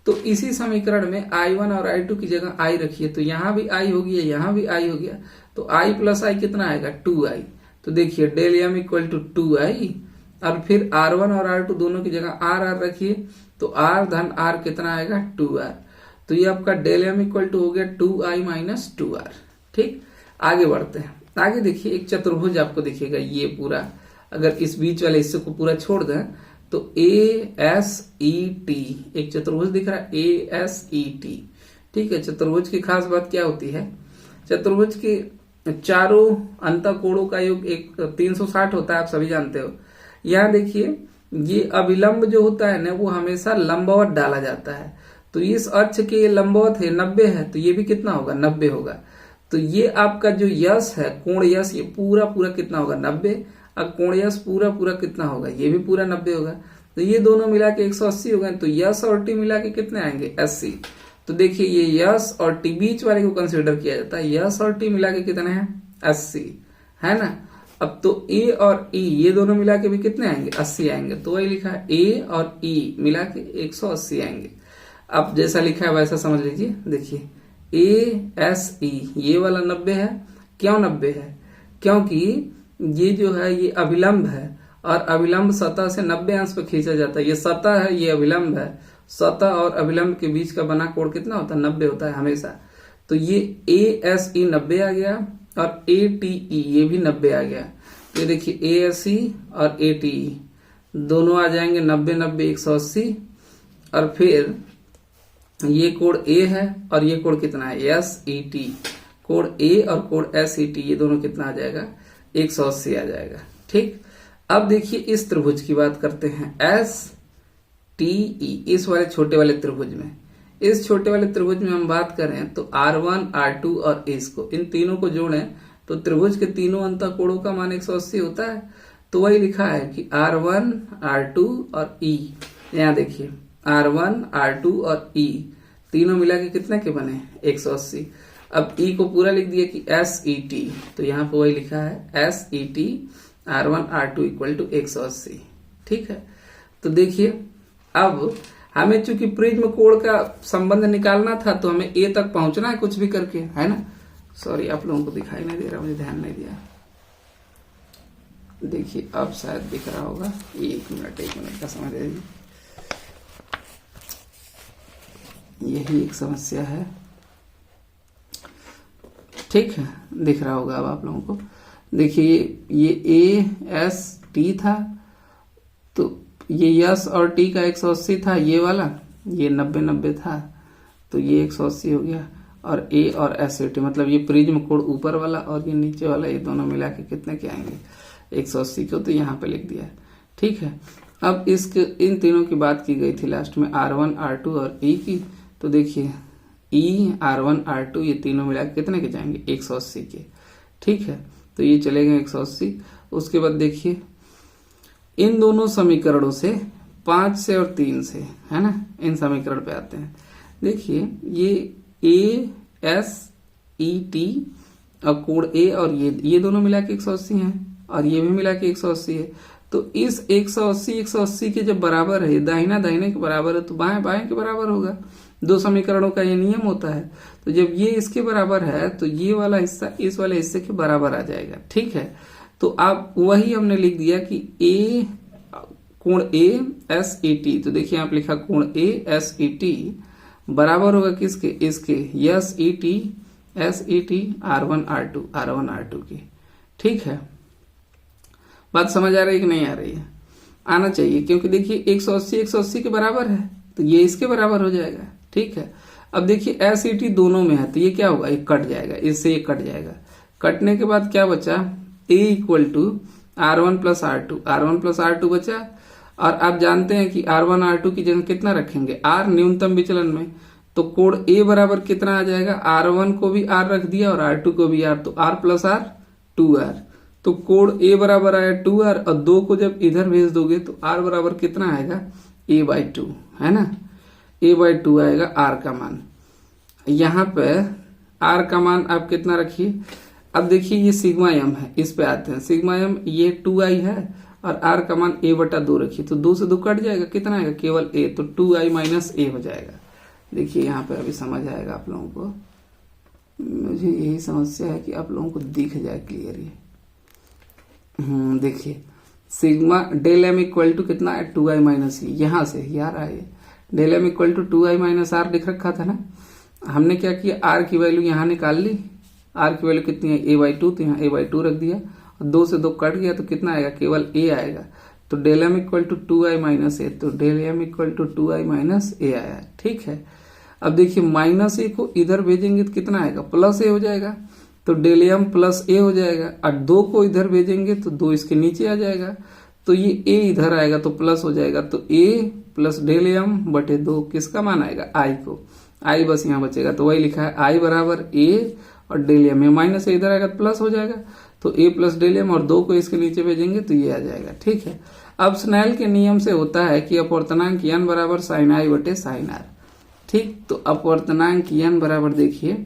तो इसी समीकरण में I1 और I2 की जगह I रखिए, तो यहाँ भी I हो गया, यहाँ भी I हो गया, तो I प्लस I कितना आएगा, 2I। तो देखिए del m equal to 2I, और फिर R1 और R2 दोनों की जगह R रखिए, तो R धन R कितना आएगा, 2R। तो ये आपका डेल m इक्वल टू हो गया 2I माइनस 2R। ठीक, आगे बढ़ते हैं। आगे देखिए एक चतुर्भुज आपको दिखेगा, ये पूरा अगर इस बीच वाले हिस्से को पूरा छोड़ दें तो ASET एक चतुर्भुज दिख रहा है, ASET। ठीक है, चतुर्भुज की खास बात क्या होती है, चतुर्भुज के चारों अंतःकोणों का योग 360 होता है, आप सभी जानते हो। यहाँ देखिए ये अभिलंब जो होता है ना वो हमेशा लंबवत डाला जाता है, तो इस अक्ष के लंबवत है 90 है, तो ये भी कितना होगा, 90 होगा। तो ये आपका जो यश है, कोण यश, ये पूरा पूरा कितना होगा, 90। अब कोण यश पूरा पूरा कितना होगा, ये भी पूरा 90 होगा। तो ये दोनों मिला के 180 हो गए, तो यश और टी मिला के कितने आएंगे, 80। तो देखिए ये यश और टी बीच वाले को कंसिडर किया जाता है, यश और टी मिला के कितने हैं, 80, है ना। अब तो ए और ई ये दोनों मिला के भी कितने आएंगे, 80 आएंगे। तो वही लिखा है ए और ई मिला के 180 आएंगे। अब जैसा लिखा है वैसा समझ लीजिए। देखिए ASE ये वाला 90 है, क्यों 90 है, क्योंकि ये जो है ये अभिलंब है, और अभिलंब सतह से 90 अंश पे खींचा जाता है। ये सतह है, ये अभिलंब है, सतह और अभिलंब के बीच का बना कोण कितना होता है, 90 होता है हमेशा। तो ये ASE 90 आ गया, और ATE ये भी 90 आ गया। ये देखिए ASE और ATE दोनों आ जाएंगे 90 90 180, और फिर ये कोण A है और ये कोण कितना है, SET। कोण A और कोण SET ये दोनों कितना आ जाएगा, 180 आ जाएगा। ठीक, अब देखिए इस त्रिभुज की बात करते हैं, STE इस वाले छोटे वाले त्रिभुज में। इस छोटे वाले त्रिभुज में हम बात करें तो R1 R2 और इसको, इन तीनों को जोड़ें तो त्रिभुज के तीनों अंतःकोणों का मान 180 होता है। तो वही लिखा है कि R1 R2 और E, यहाँ देखिए R1 R2 और E तीनों मिला के कितने के बने, 180। अब E को पूरा लिख दिया कि SET, तो यहाँ पे वही लिखा है SET R1 R2 equal to 180। ठीक है, तो देखिए अब हमें चूंकि प्रिज्म कोण का संबंध निकालना था, तो हमें A तक पहुंचना है कुछ भी करके, है ना। सॉरी आप लोगों को दिखाई नहीं दे रहा, मुझे ध्यान नहीं दिया। देखिए अब शायद दिख रहा होगा, एक मिनट का समय दे दीजिए। यही एक समस्या है। ठीक है, दिख रहा होगा अब आप लोगों को। देखिए ये AST था, तो ये यस और टी का 180 था, ये वाला ये 90 90 था, तो ये 180 हो गया। और ए और SET मतलब ये प्रिज्म कोण ऊपर वाला और ये नीचे वाला, ये दोनों मिला के कितने के आएंगे, 180 को, तो यहाँ पे लिख दिया। ठीक है, अब इसके इन तीनों की बात की गई थी लास्ट में, R1 R2 और E की। तो देखिए E R1 R2 ये तीनों मिला के कितने के जाएंगे, 180 के। ठीक है, तो ये चले गए 180। उसके बाद देखिए इन दोनों समीकरणों से 5 से और 3 से, है ना, इन समीकरण पे आते हैं। देखिए ये ASET और कोण A और ये दोनों मिला के 180 हैं, और ये भी मिला के 180 है। तो इस 180 के जब बराबर है, दाहिना दाहिने के बराबर है, तो बाएं बाएं के बराबर होगा। दो समीकरणों का ये नियम होता है। तो जब ये इसके बराबर है तो ये वाला हिस्सा इस वाले हिस्से के बराबर आ जाएगा। ठीक है, तो आप वही हमने लिख दिया कि कोण ASET, तो देखिए आप लिखा कोण ASET बराबर होगा किसके, इसके SET R1 R2 की। ठीक है, बात समझ आ रही है कि नहीं आ रही है, आना चाहिए, क्योंकि देखिए 180 के बराबर है, तो ये इसके बराबर हो जाएगा। ठीक है, अब देखिए SET दोनों में है, तो ये क्या होगा, ये कट जाएगा, इससे ये कट जाएगा। कटने के बाद क्या बचा, A equal to R1 plus R2 बचा, और आप जानते हैं कि R1 R2 की जगह कितना रखेंगे, R न्यूनतम विचलन में, तो कोण A बराबर कितना आ जाएगा, R1 को भी R रख दिया और R2 को भी R, तो R प्लस R 2R। तो कोण A बराबर आया 2R और 2 को जब इधर भेज दोगे तो R बराबर कितना आएगा, A/2, है ना, A/2 आएगा R का मान। यहाँ पे R का मान आप कितना रखिए, अब देखिए ये सिग्मा m है, इस पे आते हैं, सिग्मा m ये 2i है और R का मान A/2 रखिए, तो 2 से 2 कट जाएगा, कितना आएगा, केवल A, तो 2i माइनस A हो जाएगा। देखिए यहाँ पे अभी समझ आएगा आप लोगों को, मुझे यही समस्या है कि आप लोगों को दिख जाए क्लियर ये। देखिए sigma del m equal to कितना है, 2i माइनस E, यहाँ से यार आए, del m equal to 2i minus R लिख रखा था ना, हमने क्या किया, R की वैल्यू यहाँ निकाल ली, R की वैल्यू कितनी है, A/2, तो यहाँ A/2 रख दिया और 2 से 2 कट गया तो कितना आएगा, केवल A आएगा, तो del m equal to 2i minus A, तो del m equal to 2i minus A आया। ठीक है, अब देखिए माइनस A को इधर भेजेंगे तो कितना आएगा, प्लस A हो जाएगा, तो डेल m प्लस A हो जाएगा, और 2 को इधर भेजेंगे तो 2 इसके नीचे आ जाएगा, तो ये A इधर आएगा तो प्लस हो जाएगा, तो A प्लस डेल m बटे 2 किसका मान आएगा, I को, I बस यहाँ बचेगा, तो वही लिखा है I बराबर A और डेल m, माइनस A इधर आएगा तो प्लस हो जाएगा, तो A प्लस डेल m और 2 को इसके नीचे भेजेंगे तो ये आ जाएगा। ठीक है, अब स्नेल के नियम से होता है कि अपवर्तनांक n बराबर साइन I बटे साइन R। ठीक, तो अपवर्तनांक n बराबर देखिए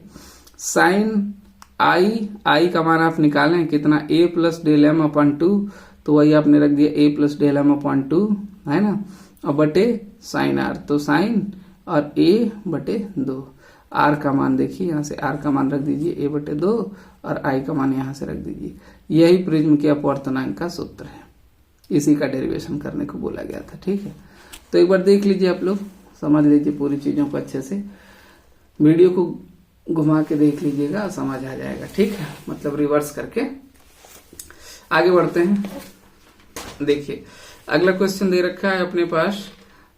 साइन I का मान आप निकालें कितना, A plus del m upon 2, तो वही आपने रख दिया A plus del m upon 2, है ना, और बटे साइन R, तो साइन और A बटे 2, R का मान देखिए यहाँ से R का मान रख दीजिए A बटे 2 और I का मान यहाँ से रख दीजिए। यही प्रिज्म के अपवर्तनांक का सूत्र है, इसी का डेरिवेशन करने को बोला गया था। ठीक है, तो एक बार देख लीजिए, आप लोग समझ लीजिए पूरी चीजों को अच्छे से, वीडियो को घुमा के देख लीजिएगा, समझ आ जाएगा। ठीक है, मतलब रिवर्स करके आगे बढ़ते हैं। देखिए अगला क्वेश्चन दे रखा है अपने पास,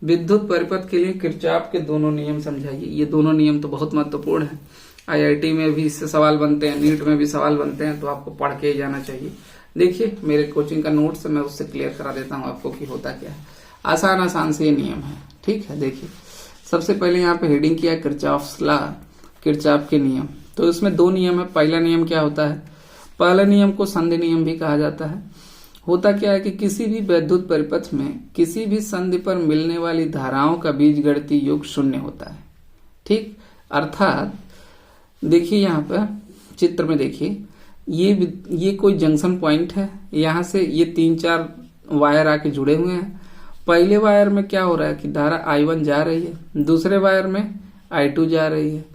विद्युत परिपथ के लिए किरचॉफ के दोनों नियम समझाइए। ये दोनों नियम तो बहुत महत्वपूर्ण है, IIT में भी इससे सवाल बनते हैं, नीट में भी सवाल बनते हैं, तो आपको पढ़ के ही जाना चाहिए। देखिए मेरे कोचिंग का नोट्स मैं उससे क्लियर करा देता हूँ आपको कि होता क्या है, आसान आसान से ये नियम है। ठीक है, देखिए सबसे पहले यहाँ पे हेडिंग किया किरचॉफ्स लॉ, किरचॉफ के नियम। तो इसमें दो नियम है। पहला नियम क्या होता है, पहले नियम को संधि नियम भी कहा जाता है। होता क्या है कि किसी भी वैद्युत परिपथ में किसी भी संधि पर मिलने वाली धाराओं का बीजगणितीय योग शून्य होता है। ठीक, अर्थात देखिए यहाँ पर चित्र में देखिए, ये कोई जंक्शन पॉइंट है, यहाँ से ये 3-4 वायर आके जुड़े हुए हैं। पहले वायर में क्या हो रहा है कि धारा I1 जा रही है, दूसरे वायर में I2 जा रही है,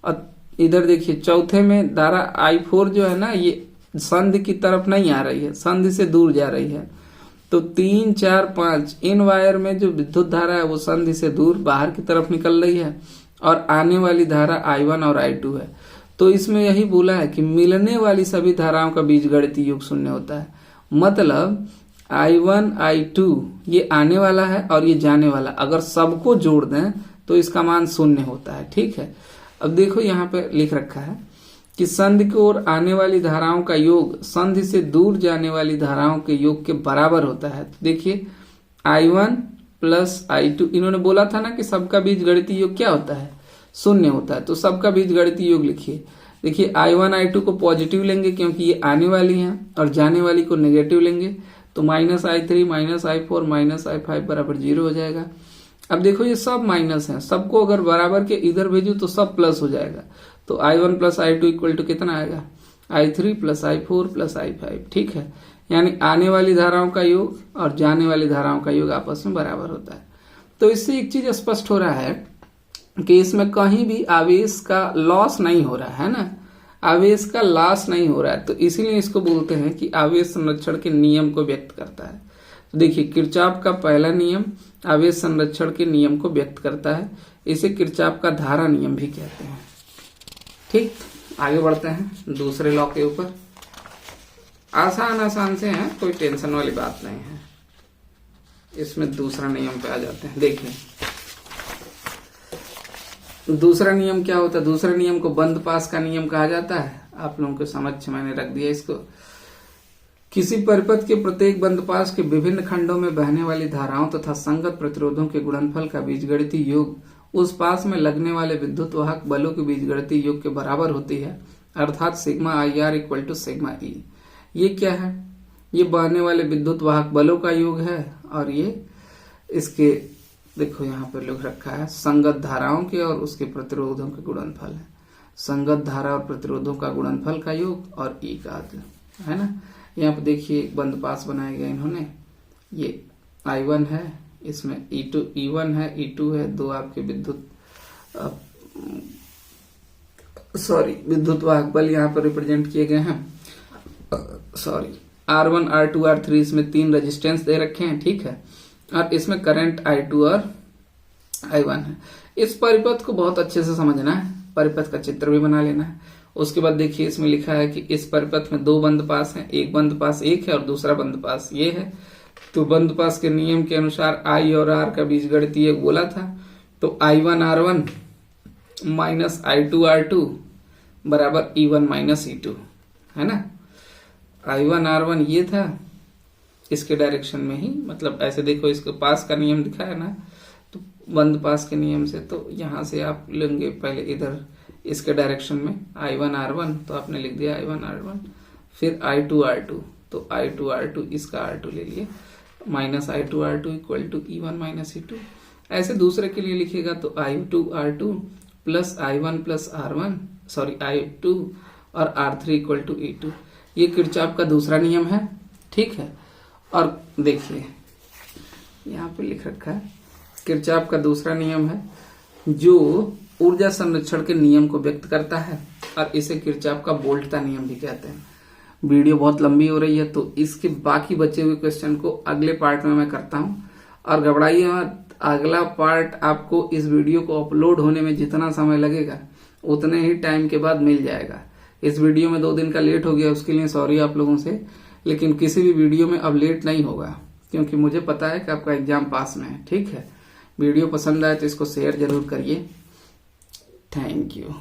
और इधर देखिए चौथे में धारा I4 जो है ना, ये संधि की तरफ नहीं आ रही है, संधि से दूर जा रही है। तो 3, 4, 5 इन वायर में जो विद्युत धारा है वो संधि से दूर बाहर की तरफ निकल रही है, और आने वाली धारा I1 और I2 है। तो इसमें यही बोला है कि मिलने वाली सभी धाराओं का बीजगणितीय योग शून्य होता है। मतलब I1 I2 ये आने वाला है और ये जाने वाला, अगर सबको जोड़ दें तो इसका मान शून्य होता है। ठीक है, अब देखो यहाँ पे लिख रखा है कि संधि की ओर आने वाली धाराओं का योग संधि से दूर जाने वाली धाराओं के योग के बराबर होता है। तो देखिए I1 प्लस I2, इन्होंने बोला था ना कि सबका बीजगणितीय योग क्या होता है, शून्य होता है। तो सबका बीजगणितीय योग लिखिए। देखिए I1 I2 को पॉजिटिव लेंगे क्योंकि ये आने वाली हैं, और जाने वाली को नेगेटिव लेंगे, तो -I3 -I4 -I5 बराबर 0 हो जाएगा। अब देखो ये सब माइनस है, सबको अगर बराबर के इधर भेजू तो सब प्लस हो जाएगा। तो I1 plus I2 equal to कितना आएगा, I3 plus I4 plus I5। ठीक है, यानी आने वाली धाराओं का योग और जाने वाली धाराओं का योग आपस में बराबर होता है। तो इससे एक चीज स्पष्ट हो रहा है कि इसमें कहीं भी आवेश का लॉस नहीं हो रहा है ना, आवेश का लॉस नहीं हो रहा है। तो इसीलिए इसको बोलते हैं कि आवेश संरक्षण के नियम को व्यक्त करता है। तो देखिए किरचॉफ का पहला नियम आवेश संरक्षण के नियम को व्यक्त करता है, इसे किरचॉफ का धारा नियम भी कहते हैं। ठीक, आगे बढ़ते हैं दूसरे लॉ के ऊपर। आसान से हैं, कोई टेंशन वाली बात नहीं है। इसमें दूसरा नियम पे आ जाते हैं। देखिए दूसरा नियम क्या होता है, दूसरे नियम को बंद पास का नियम कहा जाता है। आप लोगों के समक्ष मैंने रख दिया इसको। किसी परिपथ के प्रत्येक बंदपास के विभिन्न खंडों में बहने वाली धाराओं तथा संगत प्रतिरोधों के गुणनफल का बीजगणितीय योग उस पास में लगने वाले विद्युत वाहक बलों के बीजगणितीय योग के बराबर होती है, अर्थात sigma I R equal to sigma E. ये क्या है? ये बहने वाले विद्युत वाहक बलों का योग है और ये इसके देखो यहाँ पे लिख रखा है संगत धाराओं के और उसके प्रतिरोधों के गुणनफल है। संगत धारा और प्रतिरोधों का गुणनफल का योग और ई का है ना। यहाँ पे देखिए एक बंदपास बनाया गया इन्होंने, ये I1 है, इसमें E1 है, E2 है, दो आपके विद्युत वाहक बल यहाँ पर रिप्रेजेंट किए गए हैं। R1 R2 R3 इसमें 3 रेजिस्टेंस दे रखे हैं, ठीक है, और इसमें करंट I2 और I1 है। इस परिपथ को बहुत अच्छे से समझना है, परिपथ का चित्र भी बना लेना है। उसके बाद देखिए इसमें लिखा है कि इस परिपथ में दो बंदपास हैं, एक बंदपास एक है और दूसरा बंदपास ये है। तो बंदपास के नियम के अनुसार I और R का बीजगणितीय योग बोला था, तो I1 R1 minus I2 R2 बराबर E1 माइनस E2, है ना। I1 R1 ये था इसके डायरेक्शन में ही, मतलब ऐसे देखो इसको पास का नियम दिखा है ना, तो बंद पास के नियम से तो यहां से आप लेंगे पहले इधर इसके डायरेक्शन में I1 R1, तो आपने लिख दिया I1 R1, फिर I2 R2, तो I2 R2 इसका R2 ले लिए, minus I2 R2 equal to E1 minus E2। ऐसे दूसरे के लिए लिखेगा तो I2 R2 plus I1 plus R1 I2 और R3 इक्वल टू E2। ये किरचॉफ का दूसरा नियम है, ठीक है। और देखिए यहाँ पे लिख रखा है किरचॉफ का दूसरा नियम है जो ऊर्जा संरक्षण के नियम को व्यक्त करता है, और इसे किरचॉफ का वोल्ट का नियम भी कहते हैं। वीडियो बहुत लंबी हो रही है तो इसके बाकी बचे हुए क्वेश्चन को अगले पार्ट में मैं करता हूं, और घबराइए मत, अगला पार्ट आपको इस वीडियो को अपलोड होने में जितना समय लगेगा उतने ही टाइम के बाद मिल जाएगा। इस वीडियो में 2 दिन का लेट हो गया, उसके लिए सॉरी आप लोगों से, लेकिन किसी भी वीडियो में अब लेट नहीं होगा क्योंकि मुझे पता है कि आपका एग्जाम पास में है, ठीक है। वीडियो पसंद आए तो इसको शेयर जरूर करिए। Thank you.